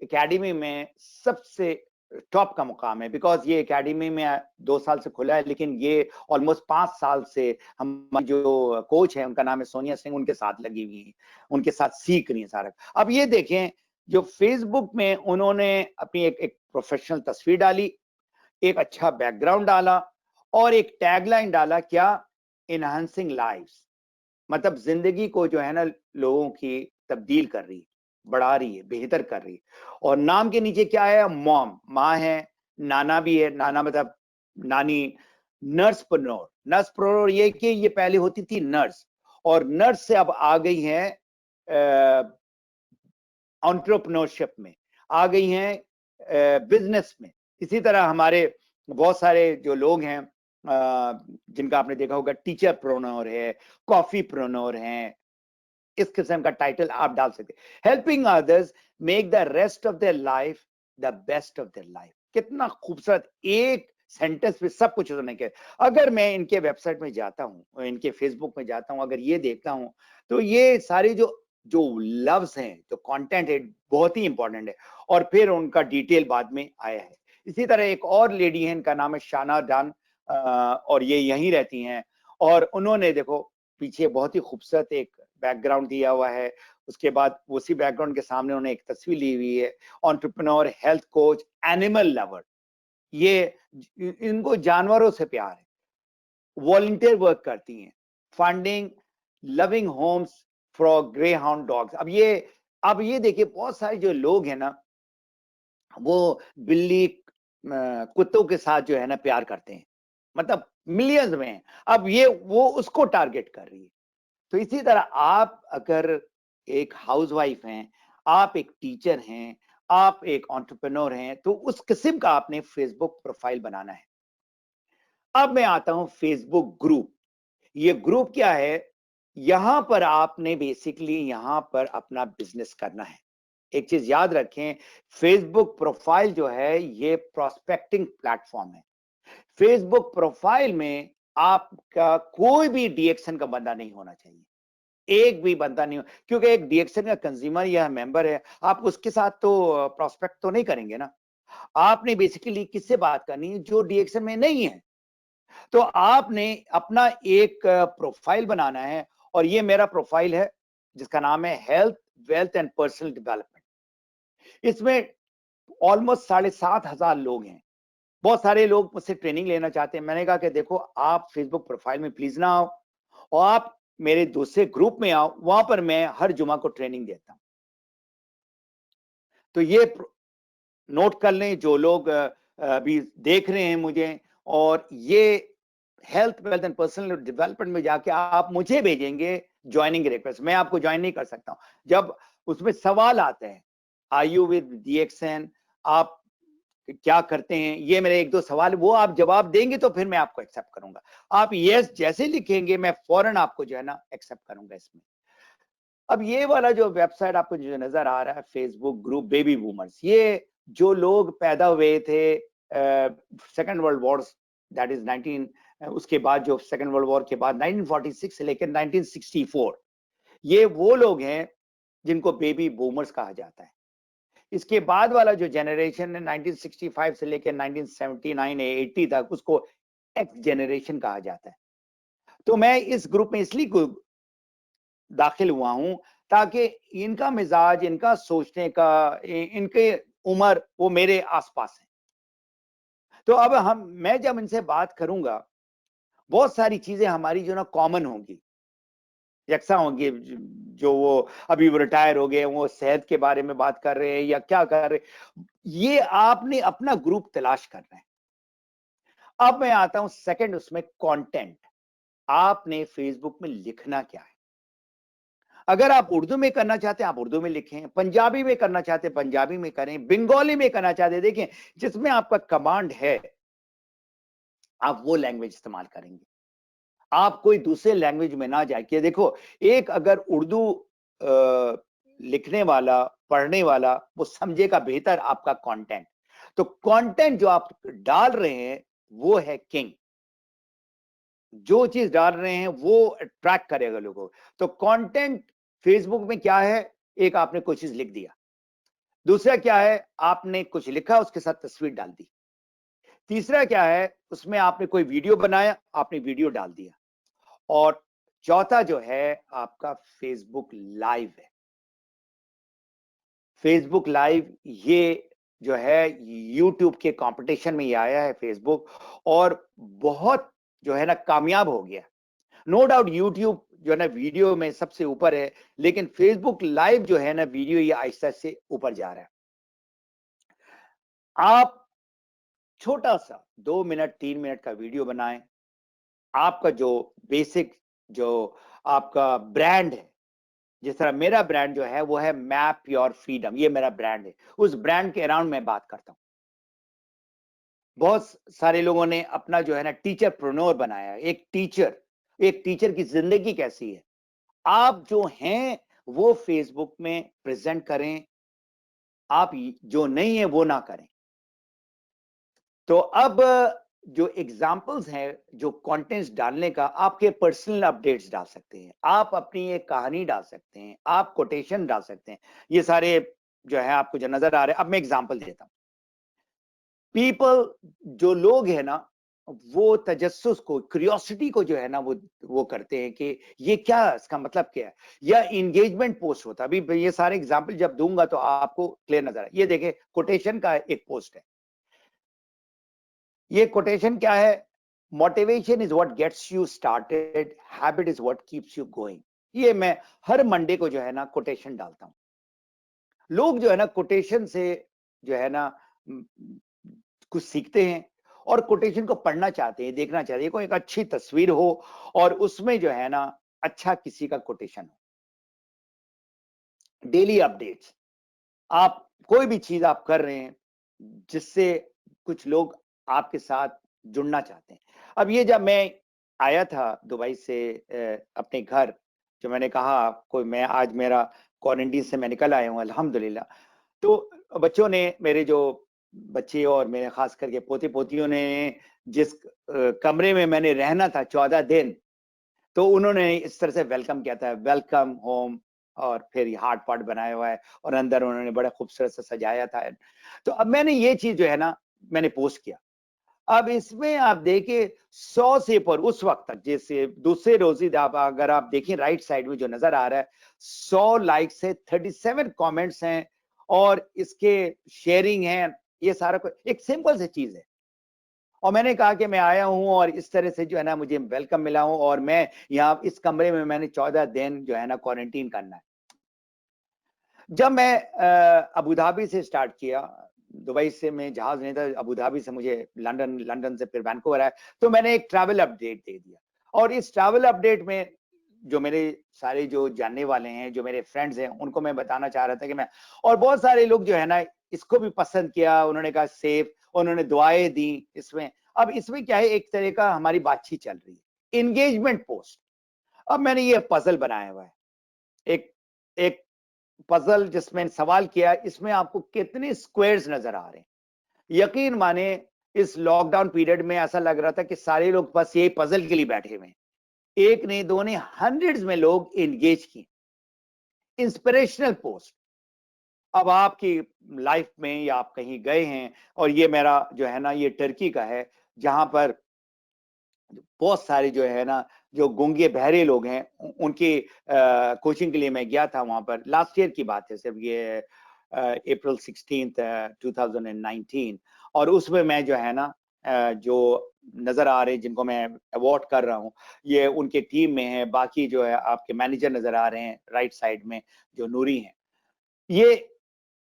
एकेडमी में सबसे टॉप का मुकाम है, बिकॉज ये एकेडमी में 2 साल से खुला है, लेकिन ये ऑलमोस्ट 5 साल से हमारी जो कोच है उनका नाम है सोनिया सिंह, उनके साथ लगी हुई है, उनके साथ सीख रही है सारा। अब ये देखें, जो फेसबुक में उन्होंने अपनी एक प्रोफेशनल तस्वीर डाली, एक अच्छा बैकग्राउंड डाला, और एक टैगलाइन डाला, क्या? इनहांसिंग लाइव्स, मतलब जिंदगी को जो है ना लोगों की तब्दील कर रही है, बढ़ा रही है, बेहतर कर रही है। और नाम के नीचे क्या है? मॉम, माँ है, नाना भी है, नाना मतलब नानी, नर्सप्रेन्योर। नर्सप्रेन्योर ये कि ये पहले होती थी नर्स, और नर्स से अब आ गई है एंटरप्रेन्योरशिप में, आ गई हैं बिजनेस में। इसी तरह हमारे बहुत सारे जो लोग हैं जिनका आपने देखा होगा, टीचर प्रोनोर है, कॉफी प्रोनोर हैं, इस किस्म का टाइटल आप डाल सकते हैं। Helping others make the rest of their life the best of their life. कितना खूबसूरत एक सेंटेंस में सब कुछ होने के। अगर मैं इनके वेबसाइट में जाता हूँ, इनके फेसबुक में जाता हूँ, अगर ये देखता हूँ, तो ये सारे जो जो लफ्ज हैं, जो कंटेंट है, बहुत ही इंपॉर्टेंट है, और फिर उनका डिटेल बाद में आया है। इसी तरह एक और लेडी है, इनका नाम है शाना डान, और ये यहीं रहती हैं, और उन्होंने देखो पीछे बहुत ही खूबसूरत एक बैकग्राउंड दिया हुआ है। उसके बाद उसी बैकग्राउंड के सामने उन्होंने एक तस्वीर ली हुई है, entrepreneur, health coach, animal lover. ये इनको जानवरों से प्यार है, वॉलंटियर वर्क करती हैं, funding loving Holmes for grey hound dogs. अब ये देखिए, बहुत सारे जो लोग हैं ना, वो बिल्ली कुत्तों के साथ जो है ना प्यार करते हैं, मतलब मिलियंस में हैं। अब ये वो उसको टारगेट कर रही है। तो इसी तरह आप अगर एक हाउसवाइफ हैं, आप एक टीचर हैं, आप एक एंटरप्रेन्योर हैं, तो उस किस्म का आपने फेसबुक प्रोफाइल बनाना है। अब मैं आता हूं फेसबुक ग्रुप। ये ग्रुप क्या है? यहां पर आपने बेसिकली यहां पर अपना बिजनेस करना है। एक चीज याद रखें, फेसबुक प्रोफाइल जो है ये प्रोस्पेक्टिंग प्लेटफॉर्म है। फेसबुक प्रोफाइल में आपका कोई भी डीएक्शन का बंदा नहीं होना चाहिए, एक भी बंदा नहीं हो, क्योंकि एक डीएक्शन का कंज्यूमर या मेंबर है, आप उसके साथ तो प्रोस्पेक्ट तो नहीं करेंगे ना। आपने बेसिकली किससे बात करनी है? जो डीएक्शन में नहीं है। तो आपने अपना एक प्रोफाइल बनाना है, और ये मेरा प्रोफाइल है जिसका नाम है health, wealth and personal development. इसमें ऑलमोस्ट 7,500 लोग हैं। बहुत सारे लोग मुझसे ट्रेनिंग लेना चाहते हैं। मैंने कहा कि देखो, आप फेसबुक प्रोफाइल में प्लीज ना आओ, और आप मेरे दूसरे ग्रुप में आओ, वहां पर मैं हर जुमा को ट्रेनिंग देता हूं। तो ये नोट कर लें जो लोग अभी देख रहे हैं मुझे, और ये health, wealth and personal development में जाके आप मुझे भेजेंगे ज्वाइनिंग रिक्वेस्ट। मैं आपको ज्वाइन नहीं कर सकता हूं। जब उसमें सवाल आते हैं, आर यू विद डीएक्सएन, आप क्या करते हैं, ये मेरे 1-2 सवाल, वो आप जवाब देंगे तो फिर मैं आपको एक्सेप्ट करूंगा। आप यस जैसे लिखेंगे, मैं फौरन आपको जो है ना एक्सेप्ट करूंगा इसमें। अब ये वाला जो वेबसाइट आपको जो नजर आ रहा है, फेसबुक ग्रुप बेबी बूमर्स, ये जो लोग पैदा हुए थे second world war, that is 19, उसके बाद जो सेकेंड वर्ल्ड वॉर के बाद 1946 से लेकर 1964, ये वो लोग हैं जिनको बेबी बूमर्स कहा जाता है। इसके बाद वाला जो जनरेशन है 1965 से लेकर 1979 80 तक, उसको एक्स जनरेशन कहा जाता है। तो मैं इस ग्रुप में इसलिए दाखिल हुआ हूं ताकि इनका मिजाज, इनका सोचने का, इनके उम्र वो मेरे आसपास है। तो अब मैं जब इनसे बात करूंगा, बहुत सारी चीजें हमारी जो ना कॉमन होंगी, यकसा होंगी। जो वो अभी वो रिटायर हो गए, वो सेहत के बारे में बात कर रहे हैं या क्या कर रहे हैं, ये आपने अपना ग्रुप तलाश करना है। अब मैं आता हूं सेकंड उसमें, कंटेंट। आपने फेसबुक में लिखना क्या है। अगर आप उर्दू में करना चाहते हैं आप उर्दू में लिखें, पंजाबी में करना चाहते हैं पंजाबी में करें, बंगाली में करना चाहते हैं, देखें जिसमें आपका कमांड है आप वो लैंग्वेज इस्तेमाल करेंगे। आप कोई दूसरे लैंग्वेज में ना जाए। देखो, एक अगर उर्दू लिखने वाला, पढ़ने वाला, वो समझेगा बेहतर आपका कंटेंट। तो कंटेंट जो आप डाल रहे हैं वो है किंग। जो चीज डाल रहे हैं वो अट्रैक्ट करेगा लोगों को। तो कंटेंट फेसबुक में क्या है, एक आपने कोई चीज लिख दिया, दूसरा क्या है आपने कुछ लिखा उसके साथ तस्वीर डाल दी, तीसरा क्या है उसमें आपने कोई वीडियो बनाया, आपने वीडियो डाल दिया, और चौथा जो है आपका फेसबुक लाइव है। फेसबुक लाइव ये जो है यूट्यूब के कंपटीशन में ये आया है फेसबुक, और बहुत जो है ना कामयाब हो गया। नो डाउट यूट्यूब जो है ना वीडियो में सबसे ऊपर है, लेकिन फेसबुक लाइव जो है ना वीडियो ये आहिस्ता से ऊपर जा रहा है। आप छोटा सा 2 मिनट 3 मिनट का वीडियो बनाएं। आपका जो बेसिक जो आपका ब्रांड है, जिस तरह मेरा ब्रांड जो है वो है मैप योर फ्रीडम, ये मेरा ब्रांड है। उस ब्रांड के अराउंड मैं बात करता हूं। बहुत सारे लोगों ने अपना जो है ना टीचरप्रेन्योर बनाया है। एक टीचर की जिंदगी कैसी है, आप जो हैं वो फेसबुक में प्रेजेंट करें, आप जो नहीं है वो ना करें। तो अब जो एग्जाम्पल्स हैं जो कंटेंट्स डालने का, आपके पर्सनल अपडेट्स डाल सकते हैं, आप अपनी एक कहानी डाल सकते हैं, आप कोटेशन डाल सकते हैं। ये सारे जो है आपको जो नजर आ रहे हैं। अब मैं एग्जाम्पल देता हूं। पीपल, जो लोग हैं ना, वो तजस्सुस को, क्यूरियोसिटी को जो है ना वो करते हैं कि ये क्या, इसका मतलब क्या है, या इंगेजमेंट पोस्ट होता है। अभी ये सारे एग्जाम्पल जब दूंगा तो आपको क्लियर नजर आए। ये देखें, कोटेशन का एक पोस्ट है। ये कोटेशन क्या है, motivation is what gets you started, habit is what keeps you going. ये मैं हर मंडे को जो है ना कोटेशन डालता हूं। लोग जो है ना कोटेशन से जो है ना कुछ सीखते हैं, और कोटेशन को पढ़ना चाहते हैं, देखना चाहते हैं। कोई एक अच्छी तस्वीर हो और उसमें जो है ना अच्छा किसी का कोटेशन हो। डेली अपडेट्स, आप कोई भी चीज आप कर रहे हैं जिससे कुछ लोग आपके साथ जुड़ना चाहते हैं। अब ये जब मैं आया था दुबई से अपने घर, जो मैंने कहा कोई, मैं आज मेरा क्वारंटीन से मैं निकल आया हूँ अल्हम्दुलिल्लाह। तो बच्चों ने, मेरे जो बच्चे और मेरे खास करके पोते पोतियों ने, जिस कमरे में मैंने रहना था 14 दिन, तो उन्होंने इस तरह से वेलकम किया था, वेलकम होम, और फिर हार्ट पार्ट बनाया हुआ है, और अंदर उन्होंने बड़ा खूबसूरत से सजाया था। तो अब मैंने ये चीज जो है ना मैंने पोस्ट किया। अब इसमें आप देखिए 100 से पर उस वक्त तक, जैसे दूसरे रोज ही अगर आप देखें राइट साइड में जो नजर आ रहा है, 100 लाइक्स है, 37 कमेंट्स हैं, और इसके शेयरिंग है। ये सारा कुछ एक सिंपल सी चीज है। और मैंने कहा कि मैं आया हूं और इस तरह से जो है ना मुझे वेलकम मिला हूं, और मैं यहाँ इस कमरे में मैंने 14 दिन जो है ना क्वारंटीन करना है। जब मैं अबू धाबी से स्टार्ट किया, दुबई से मैं जहाज नहीं था, अबू धाबी से मुझे लंदन, लंदन से फिर वैंकूवर आया, तो मैंने एक ट्रैवल अपडेट दे दिया। और इस ट्रैवल अपडेट में जो मेरे सारे जो जानने वाले हैं, जो मेरे फ्रेंड्स हैं, उनको मैं बताना चाह रहा था कि मैं, और बहुत सारे लोग जो है ना इसको भी पसंद किया, उन्होंने कहा सेफ, उन्होंने दुआएं दी इसमें। अब इसमें क्या है, एक तरह का हमारी बातचीत चल रही है, इंगेजमेंट पोस्ट। अब मैंने ये पजल बनाया हुआ है, एक एक पजल जिसमें सवाल किया, इसमें आपको कितने स्क्वायर्स नजर आ रहे हैं। यकीन माने इस लॉकडाउन पीरियड में ऐसा लग रहा था कि सारे लोग बस ये पजल के लिए बैठे हुए हैं। एक नहीं, दो नहीं, हंड्रेड्स में लोग एंगेज किए। Inspirational post. अब आपकी लाइफ में या आप कहीं गए हैं, और ये मेरा जो है ना ये टर्की का है, जहां पर बहुत सारे जो है ना जो गूंगे बहरे लोग हैं उनकी कोचिंग के लिए मैं गया था वहां पर। लास्ट ईयर की बात है, सिर्फ ये अप्रैल 16 2019। और उसमें मैं जो है ना जो नजर आ रहे जिनको मैं अवार्ड कर रहा हूँ, ये उनके टीम में है। बाकी जो है आपके मैनेजर नजर आ रहे हैं राइट साइड में जो नूरी हैं। ये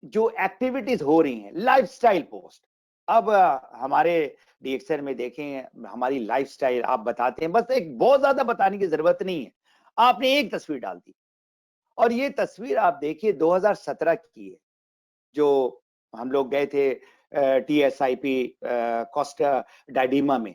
जो एक्टिविटीज हो रही हैं, लाइफस्टाइल पोस्ट। अब हमारे डीएक्सएल में देखें, हमारी लाइफस्टाइल आप बताते हैं, बस एक बहुत ज्यादा बताने की जरूरत नहीं है, आपने एक तस्वीर डाल दी और ये तस्वीर आप देखिए 2017 की है, जो हम लोग गए थे TSIP कोस्टा डायडीमा में।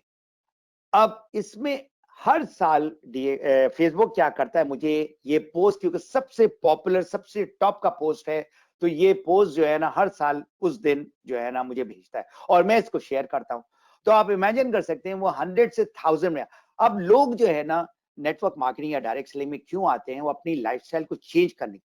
अब इसमें हर साल फेसबुक क्या करता है, मुझे ये पोस्ट, क्योंकि सबसे पॉपुलर सबसे टॉप का पोस्ट है, तो ये पोस्ट जो है ना हर साल उस दिन जो है ना मुझे भेजता है और मैं इसको शेयर करता हूं। तो आप इमेजिन कर सकते हैं वो 100 से 1000 में। अब लोग जो है ना नेटवर्क मार्केटिंग या डायरेक्ट सेलिंग में क्यों आते हैं? वो अपनी लाइफस्टाइल को चेंज करने,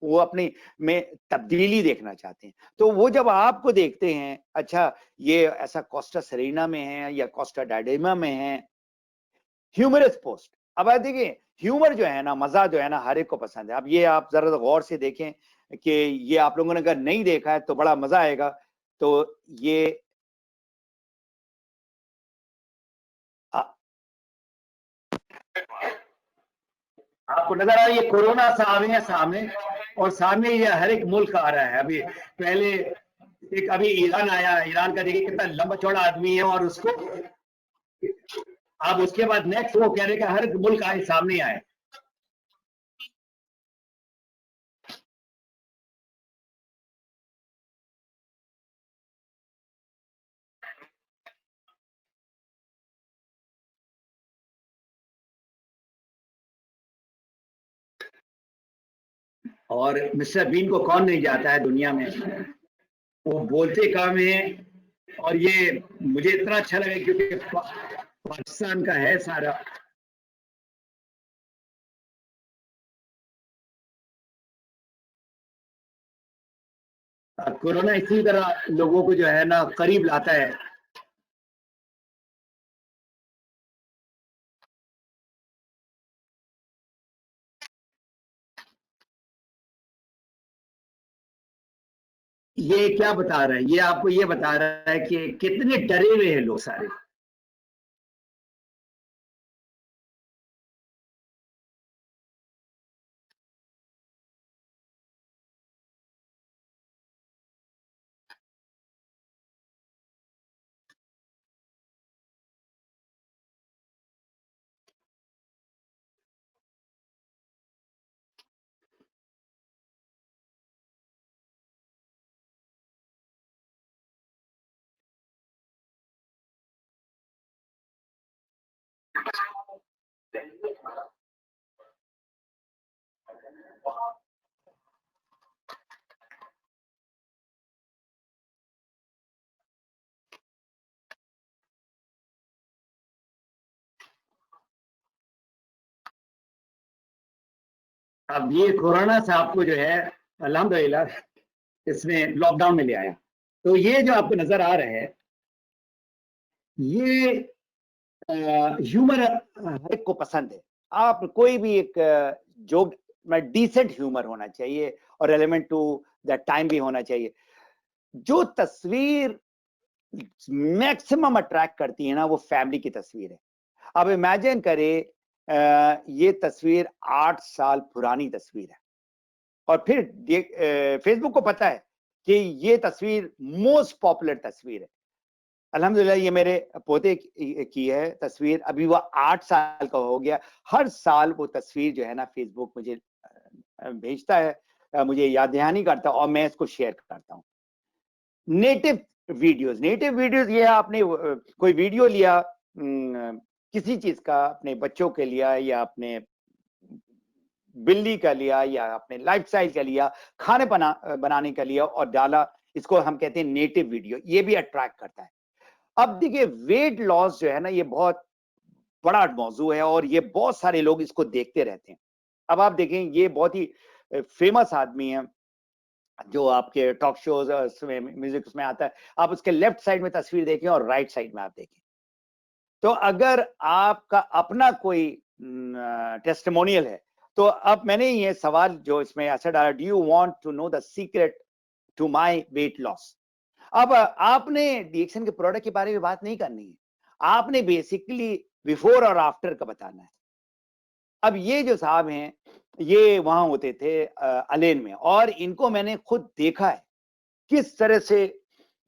वो अपनी में तब्दीली देखना चाहते हैं। तो वो जब आपको देखते हैं, अच्छा ये ऐसा कोस्टा सरीना में है या कोस्टा डायडेमा में है, ह्यूमरस पोस्ट। अब आप देखिए ह्यूमर जो है ना, मजा जो है ना हर एक को पसंद है। अब ये आप जरा गौर से देखें कि ये आप लोगों ने अगर नहीं देखा है तो बड़ा मजा आएगा। तो ये आपको नजर आ रही है कोरोना सामने सामने, और सामने ये हर एक मुल्क आ रहा है। अभी पहले एक अभी ईरान आया, ईरान का देखिए कितना लंबा चौड़ा आदमी है, और उसको अब उसके बाद नेक्स्ट वो कह रहे कि हर एक मुल्क आए, सामने आए। और मिस्टर बीन को कौन नहीं जाता है दुनिया में, वो बोलते काम है। और ये मुझे इतना अच्छा लगा क्योंकि पाकिस्तान का है सारा। कोरोना इसी तरह लोगों को जो है ना करीब लाता है। ये क्या बता रहा है? ये आपको ये बता रहा है कि कितने डरे हुए हैं लोग सारे। अब ये कोरोना से आपको जो है अल्हम्दुलिल्लाह इसमें लॉकडाउन में ले आया। तो ये जो आपको नजर आ रहा है, ये ह्यूमर हर एक को पसंद है। आप कोई भी एक जो डिसेंट ह्यूमर होना चाहिए और रेलेवेंट टू द टाइम भी होना चाहिए। जो तस्वीर मैक्सिमम अट्रैक्ट करती है ना, वो फैमिली की तस्वीर है। अब इमेजिन करें ये तस्वीर 8 साल पुरानी तस्वीर है, और फिर फेसबुक को पता है कि ये तस्वीर मोस्ट पॉपुलर तस्वीर है। अल्हम्दुलिल्लाह ये मेरे पोते की है तस्वीर, अभी वो 8 साल का हो गया। हर साल वो तस्वीर जो है ना फेसबुक मुझे भेजता है, मुझे याद दहानी करता है और मैं इसको शेयर करता हूँ। नेटिव वीडियोस ये आपने कोई वीडियो लिया किसी चीज का, अपने बच्चों के लिया या अपने बिल्ली का लिया या अपने लाइफस्टाइल का लिया, खाने बनाने का लिया और डाला, इसको हम कहते हैं नेटिव वीडियो। ये भी अट्रैक्ट करता है। अब देखिए वेट लॉस जो है ना, ये बहुत बड़ा मौजू है और ये बहुत सारे लोग इसको देखते रहते हैं। अब आप देखें ये बहुत ही फेमस आदमी है जो आपके टॉक शोज में म्यूजिक उसमें आता है। आप उसके लेफ्ट साइड में तस्वीर देखें और राइट साइड में आप देखें, तो अगर आपका अपना कोई टेस्टिमोनियल है, तो अब मैंने ये सवाल जो इसमें ऐसा डाला, do you want to know the secret to my weight loss. अब आपने डीएक्सन के प्रोडक्ट के बारे में बात नहीं करनी है, आपने बेसिकली बिफोर और आफ्टर का बताना है। अब ये जो साहब हैं, ये वहां होते थे अलेन में, और इनको मैंने खुद देखा है किस तरह से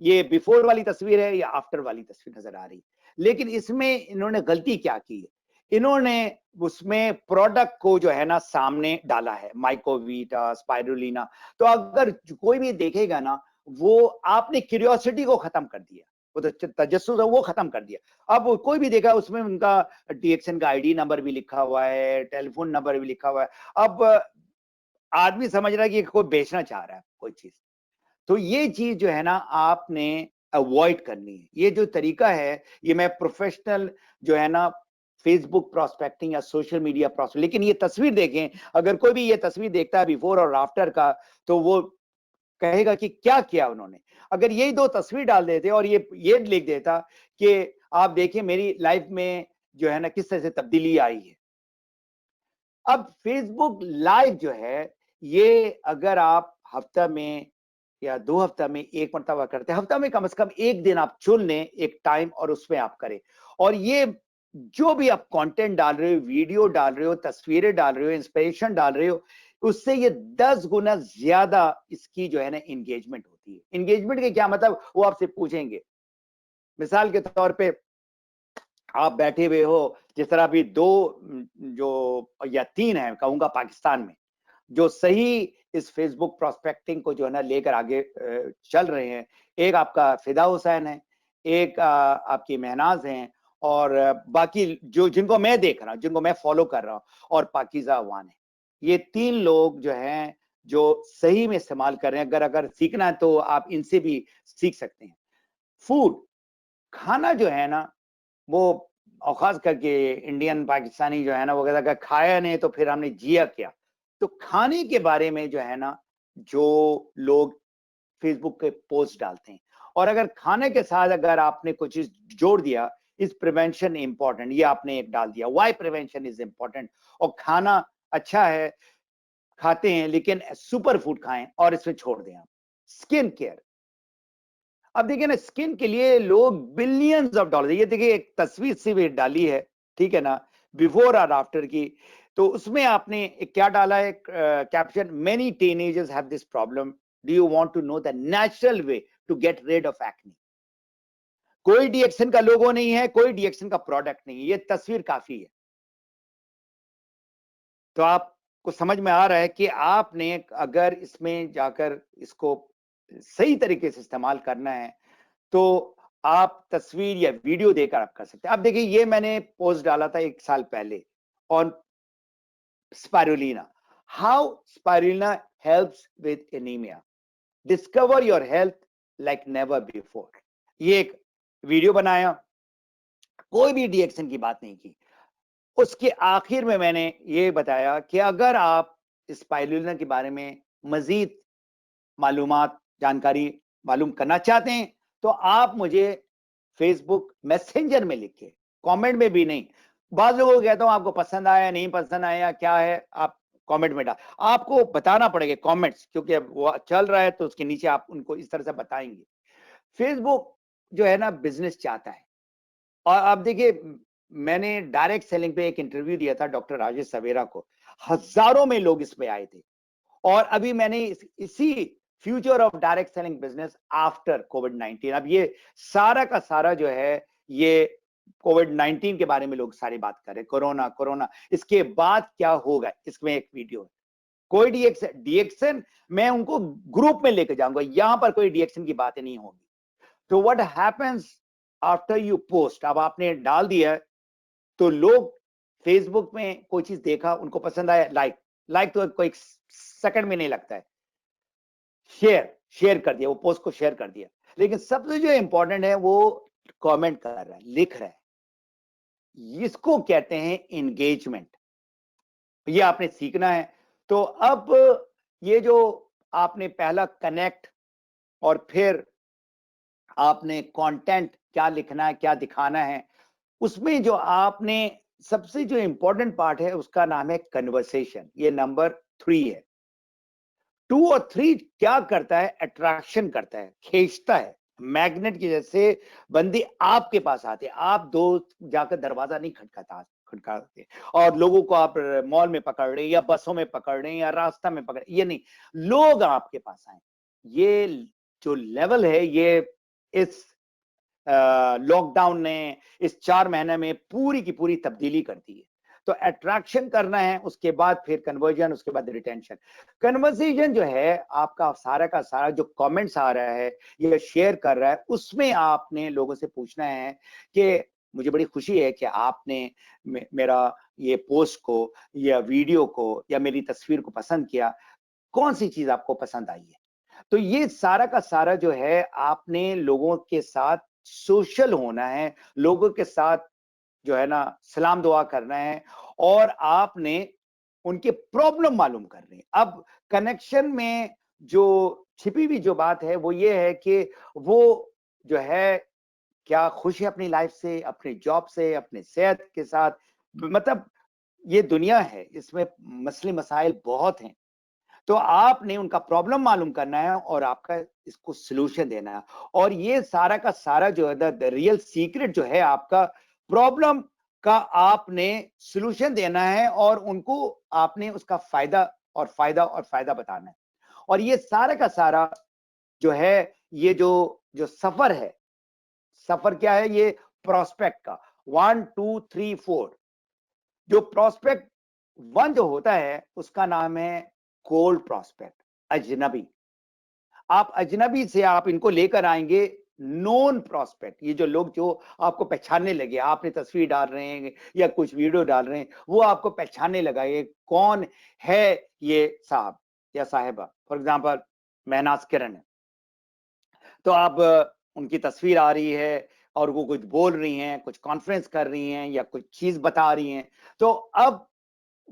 ये बिफोर वाली तस्वीर है या आफ्टर वाली तस्वीर नजर आ रही है। लेकिन इसमें इन्होंने गलती क्या की है, इन्होंने उसमें प्रोडक्ट को जो है ना सामने डाला है, माइकोवीटा, स्पाइरुलिना। तो अगर कोई भी देखेगा ना, वो आपने क्यूरियोसिटी को खत्म कर दिया, वो तो तजस्सुस है वो खत्म कर दिया। अब कोई भी देखा उसमें उनका डीएक्सन का आईडी नंबर भी लिखा हुआ है, टेलीफोन नंबर भी लिखा हुआ है। अब आदमी समझ रहा है कि कोई बेचना चाह रहा है कोई चीज। तो ये चीज जो है ना आपने अवॉइड करनी है। ये जो तरीका है, ये मैं प्रोफेशनल जो है ना फेसबुक प्रोस्पेक्टिंग या सोशल मीडिया प्रोस्पेक्टिंग, लेकिन ये तस्वीर देखें, अगर कोई भी ये तस्वीर देखता है बिफोर और आफ्टर का, तो वो कहेगा कि क्या किया उन्होंने। अगर यही दो तस्वीर डाल देते और ये लिख देता कि आप देखिए मेरी लाइफ में जो है ना किस तरह से तब्दीली आई है। अब फेसबुक लाइव जो है, ये अगर आप हफ्ता में या 2 हफ्ता में 1 मर्तबा करते हैं, हफ्ता में कम से कम 1 दिन आप चुन लें एक टाइम और उसमें आप करें। और ये जो भी आप कंटेंट डाल रहे हो, वीडियो डाल रहे हो, तस्वीरें डाल रहे हो, इंस्पिरेशन डाल रहे हो, उससे ये 10 गुना ज्यादा इसकी जो है ना एंगेजमेंट होती है। एंगेजमेंट के क्या मतलब, वो आपसे पूछेंगे। मिसाल के तौर पे आप बैठे हुए हो, जिस तरह अभी 2 जो या 3 है कहूंगा पाकिस्तान में, जो सही इस फेसबुक प्रोस्पेक्टिंग को जो है ना लेकर आगे चल रहे हैं। एक आपका फिदा हुसैन है, एक आपकी महनाज हैं, और बाकी जो जिनको मैं देख रहा हूँ, जिनको मैं फॉलो कर रहा हूँ, और पाकिजा अवान है। ये 3 लोग जो हैं जो सही में इस्तेमाल कर रहे हैं। अगर सीखना है तो आप इनसे भी सीख सकते हैं। फूड, खाना जो है ना, वो और खास करके इंडियन पाकिस्तानी जो है ना, वो कहता है कि खाया नहीं तो फिर हमने जिया क्या। तो खाने के बारे में जो है ना, जो लोग फेसबुक पे पोस्ट डालते हैं, और अगर खाने के साथ अगर आपने कुछ चीज जोड़ दिया, इज प्रिवेंशन इंपॉर्टेंट, ये आपने एक डाल दिया, व्हाई प्रिवेंशन इज इंपॉर्टेंट। और खाना अच्छा है, खाते हैं, लेकिन सुपर फूड खाएं और इसमें छोड़ दें आप। स्किन केयर, अब देखिए ना, स्किन के लिए लोग बिलियंस ऑफ डॉलर, ये देखिए एक तस्वीर सी भी डाली है, ठीक है ना, बिफोर और आफ्टर की। तो उसमें आपने क्या डाला है caption, many teenagers have this problem, do you want to know the natural way to get rid of acne. कोई डीएक्सन का लोगो नहीं है, कोई डीएक्सन का प्रोडक्ट नहीं है, ये तस्वीर काफी है। तो आपको समझ में आ रहा है कि आपने अगर इसमें जाकर इसको सही तरीके से इस्तेमाल करना है, तो आप तस्वीर या वीडियो देकर आप कर सकते हैं। अब देखिए, ये मैंने पोस्ट डाला था 1 साल पहले on spirulina, how spirulina helps with anaemia, discover your health like never before. ये एक वीडियो बनाया, कोई भी डीएक्सन की बात नहीं की। उसके आखिर में मैंने ये बताया कि अगर आप स्पाइरुलिना के बारे में मजीद मालूमात, जानकारी मालूम करना चाहते हैं, तो आप मुझे फेसबुक मैसेंजर में लिखिए, कमेंट में भी नहीं। बाद लोगों को कहता हूं आपको पसंद आया नहीं पसंद आया क्या है, आप कमेंट में डाल, आपको बताना पड़ेगा कमेंट्स, क्योंकि अब वो चल रहा है तो उसके नीचे आप उनको इस तरह से बताएंगे। फेसबुक जो है ना बिजनेस चाहता है। और आप देखिए, मैंने डायरेक्ट सेलिंग पे एक इंटरव्यू दिया था डॉक्टर राजेश सवेरा को, हजारों में लोग इसमें आए थे। और अभी मैंने इसी future of direct selling business after कोविड-19, अब ये सारा का सारा जो है, ये कोविड-19 के बारे में लोग सारी बात कर रहे हैं, कोरोना कोरोना इसके बाद क्या होगा, इसमें एक वीडियो है। कोई डीएक्सन मैं उनको ग्रुप में लेके जाऊंगा, यहां पर कोई डीएक्सन की बातें नहीं होगी। तो what happens after you post, अब आपने डाल दिया है, तो लोग फेसबुक में कोई चीज देखा, उनको पसंद आया, लाइक तो कोई सेकंड में नहीं लगता है, शेयर कर दिया, वो पोस्ट को शेयर कर दिया। लेकिन सबसे जो इंपॉर्टेंट है, वो कमेंट कर रहा है, लिख रहा है, इसको कहते हैं एंगेजमेंट। ये आपने सीखना है। तो अब ये जो आपने पहला कनेक्ट, और फिर आपने कंटेंट क्या लिखना है, क्या दिखाना है, उसमें जो आपने सबसे जो इंपॉर्टेंट पार्ट है उसका नाम है कन्वर्सेशन। ये नंबर 3 है। 2 और 3 क्या करता है? अट्रैक्शन करता है, खींचता है। मैग्नेट की जैसे बंदे आपके पास आते हैं। आप दो जाकर दरवाजा नहीं खटकाते और लोगों को आप मॉल में पकड़ रहे हैं या बसों में पकड़ रहे हैं या रास्ता में पकड़, ये नहीं, लोग आपके पास आए। ये जो लेवल है, ये इस लॉकडाउन ने इस 4 महीने में पूरी की पूरी तब्दीली कर दी है। तो अट्रैक्शन करना है, उसके बाद फिर कन्वर्जन, उसके बाद रिटेंशन। कन्वर्सेशन जो है आपका सारा का सारा जो कमेंट्स आ रहा है या शेयर कर रहा है, उसमें आपने लोगों से पूछना है कि मुझे बड़ी खुशी है कि आपने मेरा ये पोस्ट को या वीडियो को या मेरी तस्वीर को पसंद किया। कौन सी चीज आपको पसंद आई है? तो ये सारा का सारा जो है, आपने लोगों के साथ सोशल होना है, लोगों के साथ जो है ना सलाम दुआ करना है और आपने उनके प्रॉब्लम मालूम करनी है। अब कनेक्शन में जो छिपी हुई जो बात है वो ये है कि वो जो है क्या खुश है अपनी लाइफ से, अपनी जॉब से, अपने सेहत के साथ। मतलब ये दुनिया है, इसमें मसले मसाइल बहुत हैं। तो आपने उनका प्रॉब्लम मालूम करना है और आपका इसको सॉल्यूशन देना है। और ये सारा का सारा जो है द रियल सीक्रेट जो है, आपका प्रॉब्लम का आपने सॉल्यूशन देना है और उनको आपने उसका फायदा और फायदा और फायदा बताना है। और ये सारा का सारा जो है, ये जो सफर है, सफर क्या है? ये प्रोस्पेक्ट का 1 2 3 4। जो प्रोस्पेक्ट 1 जो होता है उसका नाम है कोल्ड प्रोस्पेक्ट, अजनबी। आप अजनबी से आप इनको लेकर आएंगे नोन प्रोस्पेक्ट। ये जो लोग जो आपको पहचानने लगे, आपने तस्वीर डाल रहे हैं या कुछ वीडियो डाल रहे हैं, वो आपको पहचानने लगा ये कौन है, ये साहब या साहिबा। फॉर एग्जांपल महनाज किरण है, तो आप उनकी तस्वीर आ रही है और वो कुछ बोल रही हैं, कुछ कॉन्फ्रेंस कर रही हैं या कुछ चीज बता रही हैं। तो अब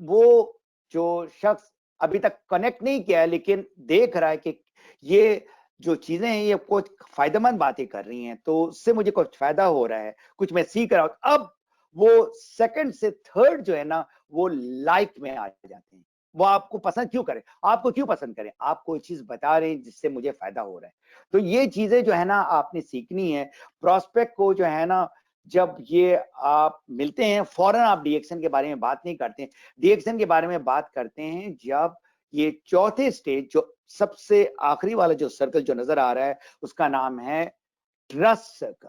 वो जो शख्स अभी तक कनेक्ट नहीं किया है लेकिन देख रहा है कि ये जो चीजें हैं ये कुछ फायदेमंद बातें कर रही हैं, तो उससे मुझे कुछ फायदा हो रहा है, कुछ मैं सीख रहा हूं। अब वो सेकंड से थर्ड जो है ना, वो लाइक में आ जाते हैं। वो आपको पसंद क्यों करें? आपको क्यों पसंद करें? आप कोई चीज बता रहे हैं जिससे मुझे फायदा हो रहा है। तो ये चीजें जो है ना आपने सीखनी है। प्रोस्पेक्ट को जो है ना, जब ये आप मिलते हैं, फौरन आप डीएक्शन के बारे में बात नहीं करते। डीएक्शन के बारे में बात करते हैं जब ये चौथे स्टेज, जो सबसे आखिरी वाला जो सर्कल जो नजर आ रहा है, उसका नाम है ट्रस्ट सर्कल।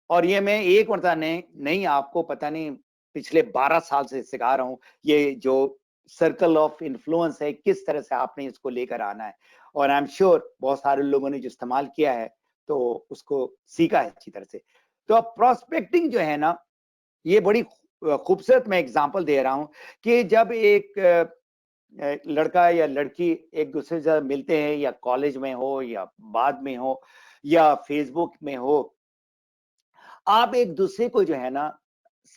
और ये मैं एक मरतबा नहीं आपको पता नहीं पिछले 12 साल से सिखा रहा हूं। ये जो सर्कल ऑफ इन्फ्लुएंस है, किस तरह से आपने इसको लेकर आना है। और आई एम श्योर बहुत सारे लोगों ने जो इस्तेमाल किया है तो उसको सीखा है अच्छी तरह से। तो अब प्रोस्पेक्टिंग जो है ना, ये बड़ी खूबसूरत मैं एग्जांपल दे रहा हूं कि जब एक लड़का या लड़की एक दूसरे से मिलते हैं, या कॉलेज में हो या बाद में हो या फेसबुक में हो, आप एक दूसरे को जो है ना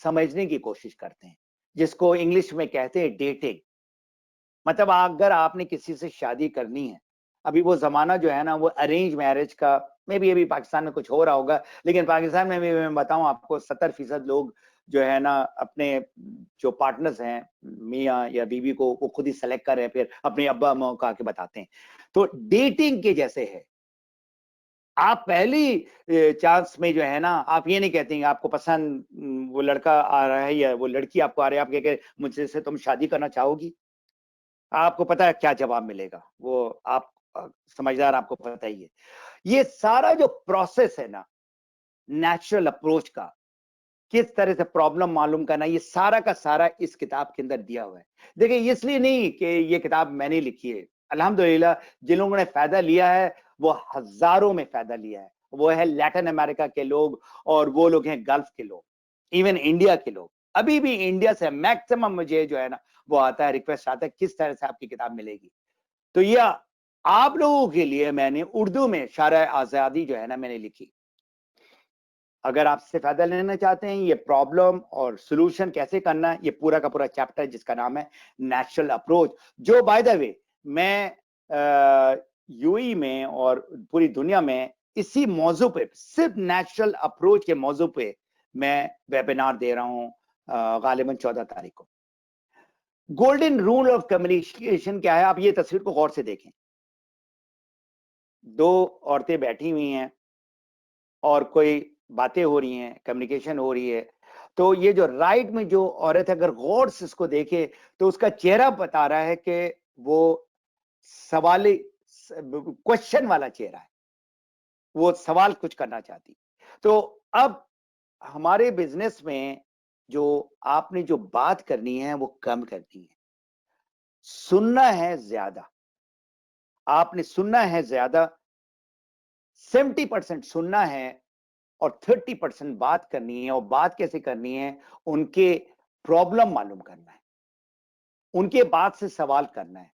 समझने की कोशिश करते हैं, जिसको इंग्लिश में कहते हैं डेटिंग। मतलब अगर आपने किसी से शादी करनी है, अभी वो जमाना जो है ना वो अरेंज मैरिज का, मे बी अभी पाकिस्तान में कुछ हो रहा होगा, लेकिन पाकिस्तान में भी मैं बताऊं आपको 70% लोग जो है ना अपने जो पार्टनर्स हैं, मियाँ या बीवी को, वो खुद ही सेलेक्ट कर रहे हैं, फिर अपने अब्बा अम्मा को आके बताते हैं। तो डेटिंग के जैसे है। आप पहली चांस में जो है ना, आप ये नहीं कहते हैं आपको पसंद वो लड़का आ रहा है या वो लड़की आपको आ रही है, आप कह के मुझसे से तुम शादी करना चाहोगी? आपको पता है क्या जवाब मिलेगा। वो आप समझदार, आपको पता ही है। ये सारा जो प्रोसेस है ना नेचुरल अप्रोच का, किस तरह से प्रॉब्लम मालूम करना, ये सारा का सारा इस किताब के अंदर दिया हुआ है। देखिए इसलिए नहीं कि ये किताब मैंने लिखी है, अल्हम्दुलिल्लाह जिन लोगों ने फायदा लिया है वो हजारों में फायदा लिया है। वो है लैटिन अमेरिका के लोग और वो लोग हैं गल्फ के लोग, इवन इंडिया के लोग। अभी भी इंडिया से मैक्सिमम मुझे जो है ना वो आता है, रिक्वेस्ट आता है किस तरह से आपकी किताब मिलेगी। तो ये आप लोगों के लिए मैंने उर्दू में शायरी आजादी जो है ना मैंने लिखी। अगर आप इससे फायदा लेना चाहते हैं, ये प्रॉब्लम और सॉल्यूशन कैसे करना है, ये पूरा का पूरा चैप्टर जिसका नाम है नेचुरल अप्रोच, जो बाय द वे मैं यूएई में और पूरी दुनिया में इसी मौजू पे, सिर्फ नेचुरल अप्रोच के मौजू पे मैं वेबिनार दे रहा हूं गालिबन 14 तारीख को। गोल्डन रूल ऑफ कम्युनिकेशन क्या है, आप ये तस्वीर को गौर से देखें। दो औरतें बैठी हुई हैं और कोई बातें हो रही हैं, कम्युनिकेशन हो रही है। तो ये जो राइट में जो औरत है, अगर गौर से इसको देखे तो उसका चेहरा बता रहा है कि वो सवाली क्वेश्चन वाला चेहरा है, वो सवाल कुछ करना चाहती। तो अब हमारे बिजनेस में जो आपने जो बात करनी है वो कम करनी है, सुनना है ज्यादा। आपने सुनना है ज्यादा, 70% सुनना है और 30% बात करनी है। और बात कैसे करनी है, उनके प्रॉब्लम मालूम करना है, उनके बात से सवाल करना है,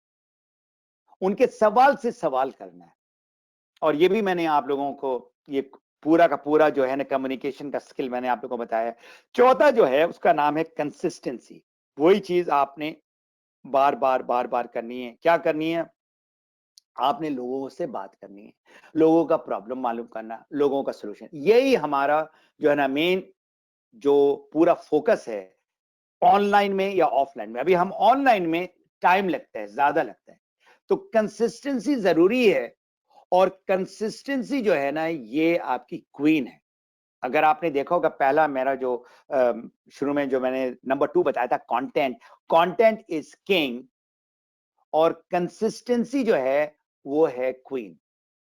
उनके सवाल से सवाल करना है। और ये भी मैंने आप लोगों को ये पूरा का पूरा जो है ना कम्युनिकेशन का स्किल मैंने आप लोगों को बताया। चौथा जो है उसका नाम है कंसिस्टेंसी। वही चीज आपने बार बार बार बार करनी है। क्या करनी है, आपने लोगों से बात करनी है, लोगों का प्रॉब्लम मालूम करना, लोगों का सलूशन। यही हमारा जो है ना मेन जो पूरा फोकस है ऑनलाइन में या ऑफलाइन में। अभी हम ऑनलाइन में टाइम लगता है, ज्यादा लगता है, तो कंसिस्टेंसी जरूरी है। और कंसिस्टेंसी जो है ना ये आपकी क्वीन है। अगर आपने देखा होगा पहला मेरा जो शुरू में जो मैंने नंबर 2 बताया था, कंटेंट, कंटेंट इज किंग और कंसिस्टेंसी जो है वो है क्वीन।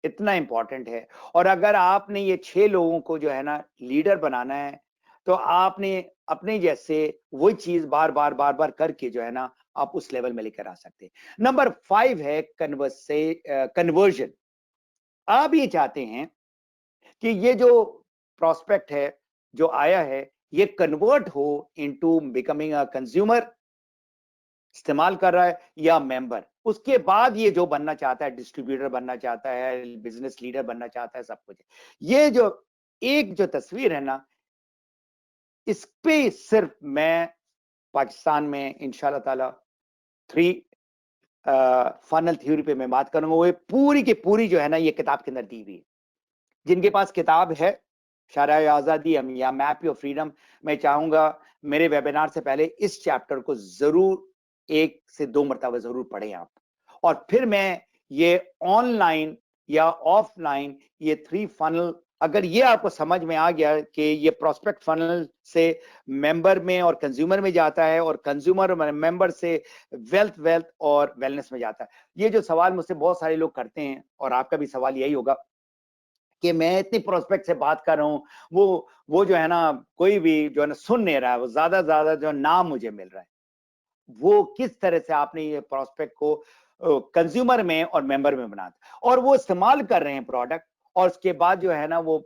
इतना इंपॉर्टेंट है। और अगर आपने ये 6 लोगों को जो है ना लीडर बनाना है, तो आपने अपने जैसे वही चीज बार बार बार बार करके जो है ना आप उस लेवल में लेकर आ सकते हैं। नंबर 5 है कन्वर्जन। आप ये चाहते हैं कि ये जो प्रोस्पेक्ट है जो आया है ये कन्वर्ट हो इनटू बिकमिंग अ कंज्यूमर, इस्तेमाल कर रहा है, या मेंबर। उसके बाद ये जो बनना चाहता है, डिस्ट्रीब्यूटर बनना चाहता है, बिजनेस लीडर बनना चाहता है, सब कुछ। ये जो एक जो तस्वीर है ना, इस पे सिर्फ मैं पाकिस्तान में इंशाल्लाह ताला 3 फनल थ्योरी पे मैं बात करूंगा। वो पूरी की पूरी जो है ना ये किताब के अंदर दी हुई है। जिनके पास किताब है शराय आजादी या मैप ऑफ फ्रीडम, मैं चाहूंगा मेरे वेबिनार से पहले इस चैप्टर को जरूर 1 से 2 मरतबा जरूर पढ़ें आप। और फिर मैं ये ऑनलाइन या ऑफलाइन ये 3 फनल, अगर ये आपको समझ में आ गया कि ये प्रोस्पेक्ट फनल से मेंबर में और कंज्यूमर में जाता है और कंज्यूमर और मेंबर से वेल्थ और वेलनेस में जाता है। ये जो सवाल मुझसे बहुत सारे लोग करते हैं और आपका भी सवाल यही होगा कि मैं इतनी प्रोस्पेक्ट से बात कर रहा हूँ, वो जो है ना कोई भी जो है ना सुन नहीं रहा है, वो ज्यादा जो नाम मुझे मिल रहा है। वो किस तरह से आपने ये प्रोस्पेक्ट को कंज्यूमर में और मेंबर में बना दिया, और वो इस्तेमाल कर रहे हैं प्रोडक्ट, और उसके बाद जो है ना वो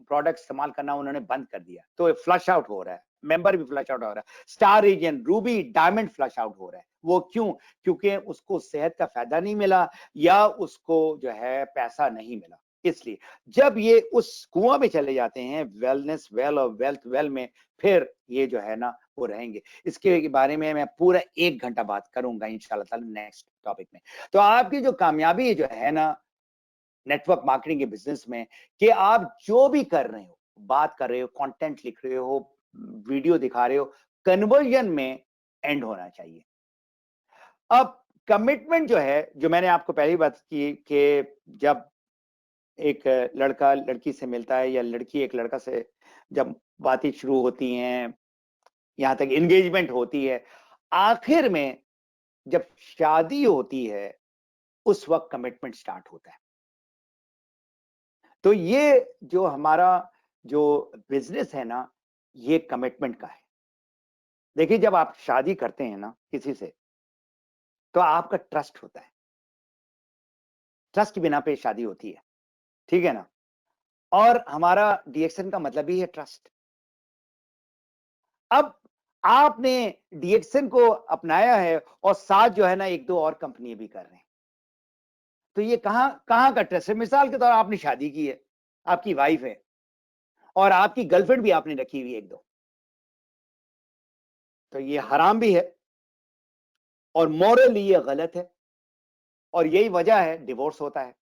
प्रोडक्ट इस्तेमाल करना उन्होंने बंद कर दिया, तो फ्लश आउट हो रहा है, मेंबर भी फ्लश आउट हो रहा है, star region ruby diamond flush out हो रहा है। वो क्यों? क्योंकि उसको सेहत का फायदा नहीं मिला या उसको जो है पैसा नहीं मिला। इसलिए जब ये उस कुआं में चले जाते हैं, वेलनेस वेल और वेल्थ वेल में, फिर ये जो है ना वो रहेंगे। इसके बारे में मैं पूरा 1 घंटा बात करूंगा इंशाल्लाह ताला नेक्स्ट टॉपिक में। तो आपकी जो कामयाबी जो है ना नेटवर्क मार्केटिंग के बिजनेस में, कि आप जो भी कर रहे हो, बात कर रहे हो, कंटेंट लिख रहे हो, वीडियो दिखा रहे हो, कन्वर्जन में एंड होना चाहिए। अब कमिटमेंट जो है, जो मैंने आपको पहली बात की कि जब एक लड़का लड़की से मिलता है या लड़की एक लड़का से जब बातें शुरू होती हैं, यहां तक एंगेजमेंट होती है, आखिर में जब शादी होती है उस वक्त कमिटमेंट स्टार्ट होता है। तो ये जो हमारा जो बिजनेस है ना ये कमिटमेंट का है। देखिए जब आप शादी करते हैं ना किसी से, तो आपका ट्रस्ट होता है, ट्रस्ट के बिना पे शादी होती है, ठीक है ना। और हमारा डीएक्सन का मतलब ही है ट्रस्ट। अब आपने डीएक्सन को अपनाया है और साथ जो है ना 1-2 और कंपनी भी कर रहे हैं, तो ये कहां कहां का ट्रस्ट है? मिसाल के तौर आपने शादी की है, आपकी वाइफ है और आपकी गर्लफ्रेंड भी आपने रखी हुई है 1-2, तो ये हराम भी है और मॉरली ये गलत है, और यही वजह है डिवोर्स होता है।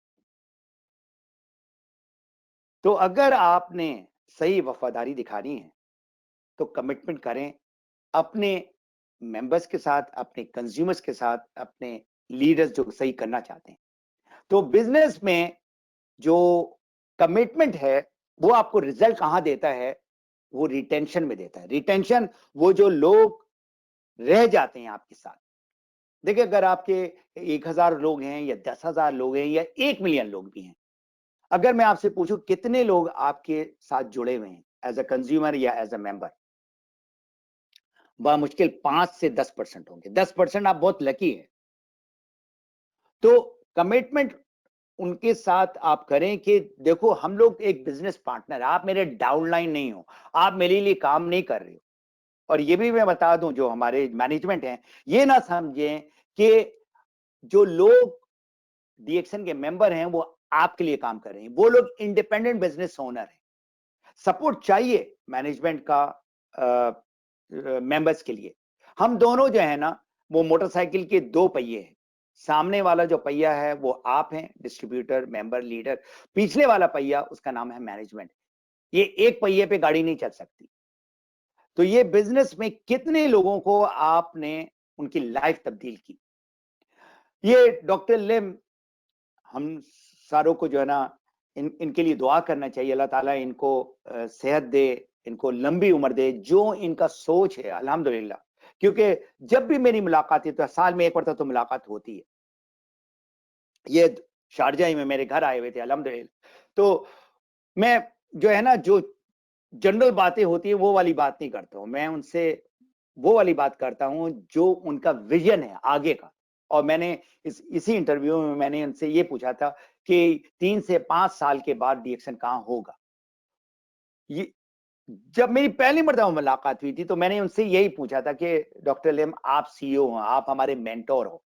तो अगर आपने सही वफादारी दिखानी है तो कमिटमेंट करें अपने मेंबर्स के साथ, अपने कंज्यूमर्स के साथ, अपने लीडर्स जो सही करना चाहते हैं। तो बिजनेस में जो कमिटमेंट है वो आपको रिजल्ट कहां देता है? वो रिटेंशन में देता है। रिटेंशन, वो जो लोग रह जाते हैं आपके साथ। देखिए, अगर आपके 1000 लोग हैं या 10,000 लोग हैं या 1 मिलियन लोग भी हैं, अगर मैं आपसे पूछूं कितने लोग आपके साथ जुड़े हुए हैं एज अ कंज्यूमर या एज अ मेंबर, मुश्किल 5 से 10% होंगे। 10% आप बहुत लकी हैं। तो कमिटमेंट उनके साथ आप करें कि देखो, हम लोग एक बिजनेस पार्टनर, आप मेरे डाउनलाइन नहीं हो, आप मेरे लिए काम नहीं कर रहे हो। और ये भी मैं बता दूं, जो हमारे मैनेजमेंट हैं, ये ना समझें कि जो लोग डीएक्सन के मेंबर हैं वो आपके लिए काम कर रहे हैं। वो लोग इंडिपेंडेंट बिजनेस ओनर हैं। सपोर्ट चाहिए मैनेजमेंट का मेंबर्स के लिए। हम दोनों जो है ना, वो मोटरसाइकिल के 2 पहिए हैं। सामने वाला जो पहिया है वो आप हैं, डिस्ट्रीब्यूटर, मेंबर, लीडर। पिछले वाला पहिया, उसका नाम है मैनेजमेंट। ये एक पहिए पे गाड़ी नहीं चल सकती। तो ये बिजनेस में कितने लोगों को आपने उनकी लाइफ तब्दील की। ये डॉक्टर लिम, हम सारों को जो है ना, इनके लिए दुआ करना चाहिए। अल्लाह ताला इनको सेहत दे, इनको लंबी उम्र दे। जो इनका सोच है, अल्हम्दुलिल्लाह, क्योंकि जब भी मेरी मुलाकात है तो साल में एक बार तो मुलाकात होती है। ये शारजा ही में मेरे घर आए हुए थे, अल्हम्दुलिल्लाह। तो मैं जो है ना, जो जनरल बातें होती है वो वाली बात नहीं करता हूँ। मैं उनसे वो वाली बात करता हूँ जो उनका विजन है आगे का। और मैंने इसी इंटरव्यू में मैंने उनसे ये पूछा था कि 3 से 5 साल के बाद डीएक्सन कहाँ होगा। ये जब मेरी पहली मर्तबा मुलाकात हुई थी तो मैंने उनसे यही पूछा था कि डॉक्टर लिम, आप सीईओ हो, आप हमारे मेंटोर हो,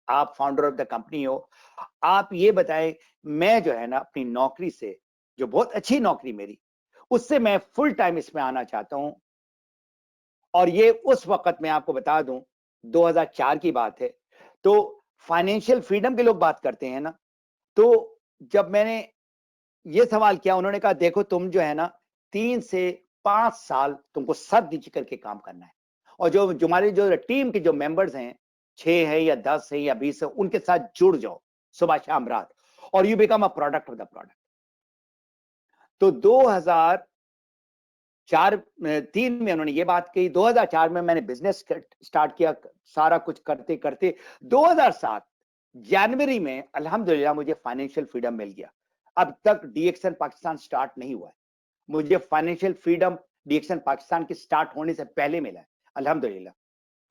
आप फाउंडर ऑफ द कंपनी हो। आप ये बताएं, मैं जो है ना अपनी नौकरी से, जो बहुत अच्छी नौकरी मेरी, उससे मैं फुल टाइम इसमें आना चाहता हूं। और ये उस वक्त मैं आपको बता दूं, 2004 की बात है। तो फाइनेंशियल फ्रीडम के लोग बात करते हैं ना, तो जब मैंने ये सवाल किया, उन्होंने कहा देखो, तुम जो है ना 3 से 5 साल तुमको सर नीचे करके काम करना है। और जो हमारे जो टीम के जो मेंबर्स हैं, 6 है या 10 है या 20 है, उनके साथ जुड़ जाओ सुबह शाम रात, और you become a product of the product. तो 2003 में उन्होंने ये बात कही। 2004 में मैंने बिजनेस स्टार्ट किया, सारा कुछ करते करते 2007 जनवरी में अल्हम्दुलिल्लाह मुझे फाइनेंशियल फ्रीडम मिल गया। अब तक डीएक्सन पाकिस्तान स्टार्ट नहीं हुआ है। मुझे फाइनेंशियल फ्रीडम डीएक्सन पाकिस्तान के स्टार्ट होने से पहले मिला है, अल्हम्दुलिल्लाह।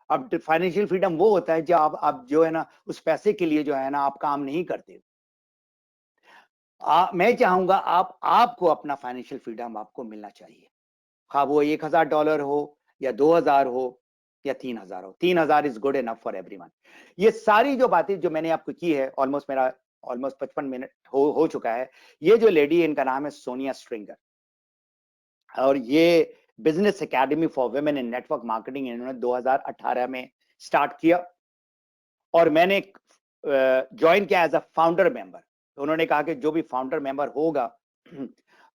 अब फाइनेंशियल फ्रीडम वो होता है जब आप जो है ना उस पैसे के लिए जो है ना आप काम नहीं करते। मैं चाहूंगा आपको अपना फाइनेंशियल फ्रीडम आपको मिलना चाहिए। हाँ, वो $1000 हो या 2000 हो या 3000 हो। 3000 is good enough for everyone. ये सारी जो बातें जो मैंने आपको की है, ऑलमोस्ट 55 मिनट हो चुका है। ये जो लेडी है, इनका नाम है सोनिया स्ट्रिंगर, और ये business academy for women in network marketing इन्होंने 2018 में स्टार्ट किया, और मैंने ज्वाइन किया एज अ फाउंडर मेंबर। तो उन्होंने कहा कि जो भी फाउंडर मेंबर होगा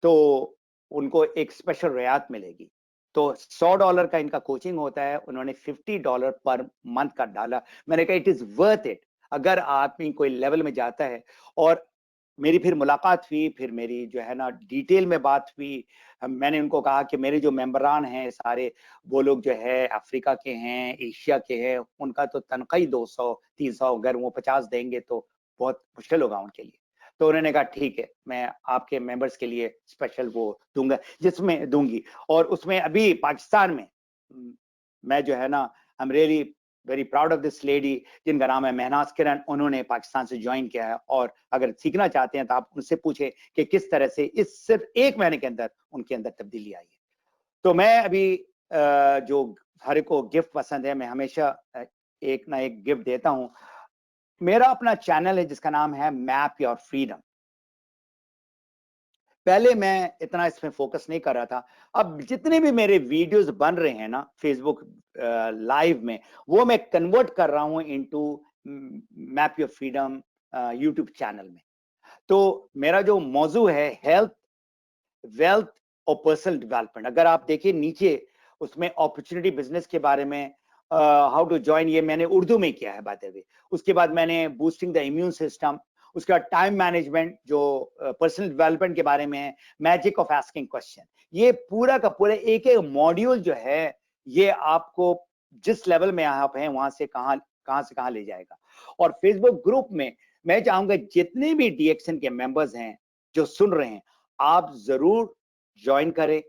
तो उनको एक स्पेशल रियायत मिलेगी। तो $100 का इनका कोचिंग होता है, उन्होंने $50 पर मंथ का डाला। मैंने कहा इट इज वर्थ इट। अगर आदमी कोई लेवल में जाता है, और मेरी फिर मुलाकात हुई, फिर मेरी जो है ना डिटेल में बात हुई। मैंने उनको कहा कि मेरे जो मेंबरान हैं सारे, वो लोग जो है अफ्रीका के हैं, एशिया के हैं, उनका तो तनख्वाह ही 200-300, अगर वो 50 देंगे तो बहुत मुश्किल होगा उनके लिए। तो उन्होंने कहा ठीक है, मैं आपके मेंबर्स के लिए स्पेशल वो दूंगा, जिसमें दूंगी। और उसमें अभी पाकिस्तान में मैं जो है ना, I am really very proud of this lady, जिनका नाम है महनाज किरण। उन्होंने पाकिस्तान से ज्वाइन किया है, और अगर सीखना चाहते हैं तो आप उनसे पूछें कि किस तरह से इस सिर्फ 1 महीने के अंदर उनके अंदर तब्दीली आई है। तो मैं अभी जो हर को गिफ्ट पसंद है, मैं हमेशा एक ना एक गिफ्ट देता हूं। मेरा अपना चैनल है जिसका नाम है मैप योर फ्रीडम। पहले मैं इतना इसमें फोकस नहीं कर रहा था। अब जितने भी मेरे वीडियोस बन रहे हैं ना फेसबुक लाइव में, वो मैं कन्वर्ट कर रहा हूं into map your freedom YouTube channel में। तो मेरा जो मौजू है हेल्थ, वेल्थ और पर्सनल डेवलपमेंट। अगर आप देखिए नीचे, उसमें अपॉर्चुनिटी बिजनेस के बारे में, हाउ टू ज्वाइन, ये मैंने उर्दू में किया है बातें भी। उसके बाद मैंने बूस्टिंग द इम्यून सिस्टम, उसके बाद टाइम मैनेजमेंट जो पर्सनल डेवलपमेंट के बारे में है, मैजिक ऑफ आस्किंग क्वेश्चन, ये पूरा का पूरा एक एक मॉड्यूल जो है ये आपको जिस लेवल में आप हैं वहां से कहां ले जाएगा। और फेसबुक ग्रुप में मैं चाहूंगा जितने भी डीएक्सन के मेंबर्स हैं जो सुन रहे हैं, आप जरूर ज्वाइन करें,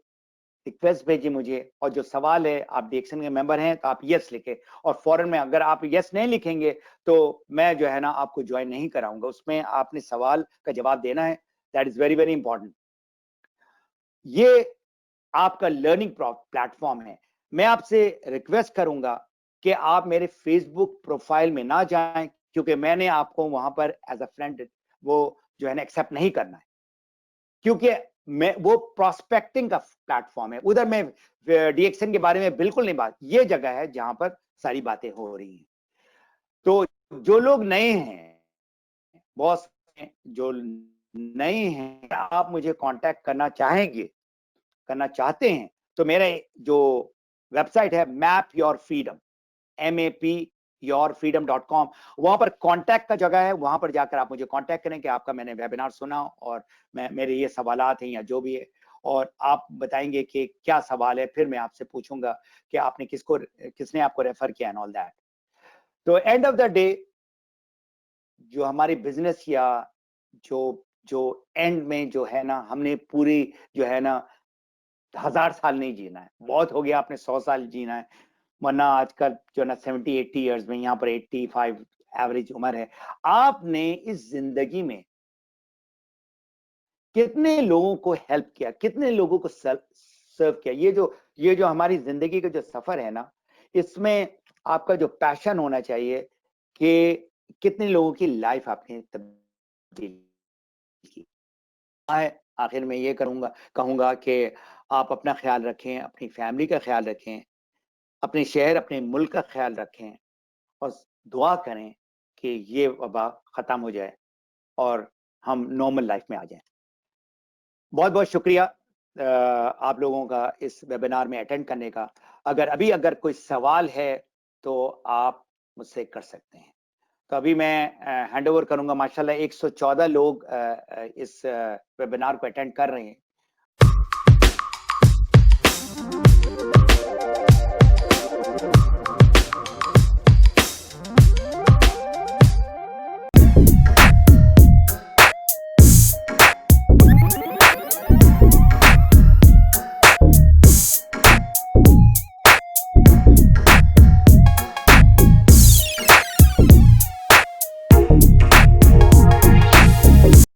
रिक्वेस्ट भेजिए मुझे, और जो सवाल है आप डीएक्सन के मेंबर हैं तो आप यस लिखे, और फॉरन में अगर आप यस नहीं लिखेंगे तो मैं जो है ना आपको ज्वाइन नहीं कराऊंगा। उसमें आपने सवाल का जवाब देना है, that is very very important. ये आपका लर्निंग प्लेटफॉर्म है। मैं आपसे रिक्वेस्ट करूंगा कि आप मेरे फेसबुक प्रोफाइल में ना जाएं, क्योंकि मैंने आपको वहां पर एज अ फ्रेंड वो जो है ना एक्सेप्ट नहीं करना है, क्योंकि मैं वो प्रोस्पेक्टिंग का प्लेटफॉर्म है, उधर मैं डीएक्सन के बारे में बिल्कुल नहीं बात, ये जगह है जहां पर सारी बातें हो रही हैं। तो जो लोग नए हैं, बॉस जो नए हैं, आप मुझे कांटेक्ट करना चाहते हैं तो मेरे जो वेबसाइट है मैप योर फ्रीडम, MAPyourfreedom.com, वहां पर कांटेक्ट का जगह है, वहां पर जाकर आप मुझे कांटेक्ट करें कि आपका मैंने वेबिनार सुना और मेरे ये सवालात हैं या जो भी है, और आप बताएंगे कि क्या सवाल है, फिर मैं आपसे पूछूंगा कि आपने किसने आपको रेफर किया एंड ऑल दैट। तो एंड ऑफ द डे जो हमारी बिजनेस या जो एंड में जो है ना, हमने पूरी जो है ना 1000 साल नहीं जीना है, बहुत हो गया, आपने 100 साल जीना है, वरना आजकल जो ना 70-80 इयर्स में, यहाँ पर 85 एवरेज उम्र है। आपने इस जिंदगी में कितने लोगों को हेल्प किया, कितने लोगों को सर्व किया, ये जो हमारी जिंदगी का जो सफर है ना, इसमें आपका जो पैशन होना चाहिए कि कितने लोगों की लाइफ आपने तब्दील की। आखिर में ये कहूंगा कि आप अपना ख्याल रखें, अपनी फैमिली का ख्याल रखें, अपने शहर अपने मुल्क का ख्याल रखें, और दुआ करें कि ये वबा खत्म हो जाए और हम नॉर्मल लाइफ में आ जाएं। बहुत बहुत शुक्रिया आप लोगों का इस वेबिनार में अटेंड करने का। अगर कोई सवाल है तो आप मुझसे कर सकते हैं। तो अभी मैं हैंड ओवर करूंगा। माशाल्लाह 114 लोग इस वेबिनार को अटेंड कर रहे हैं।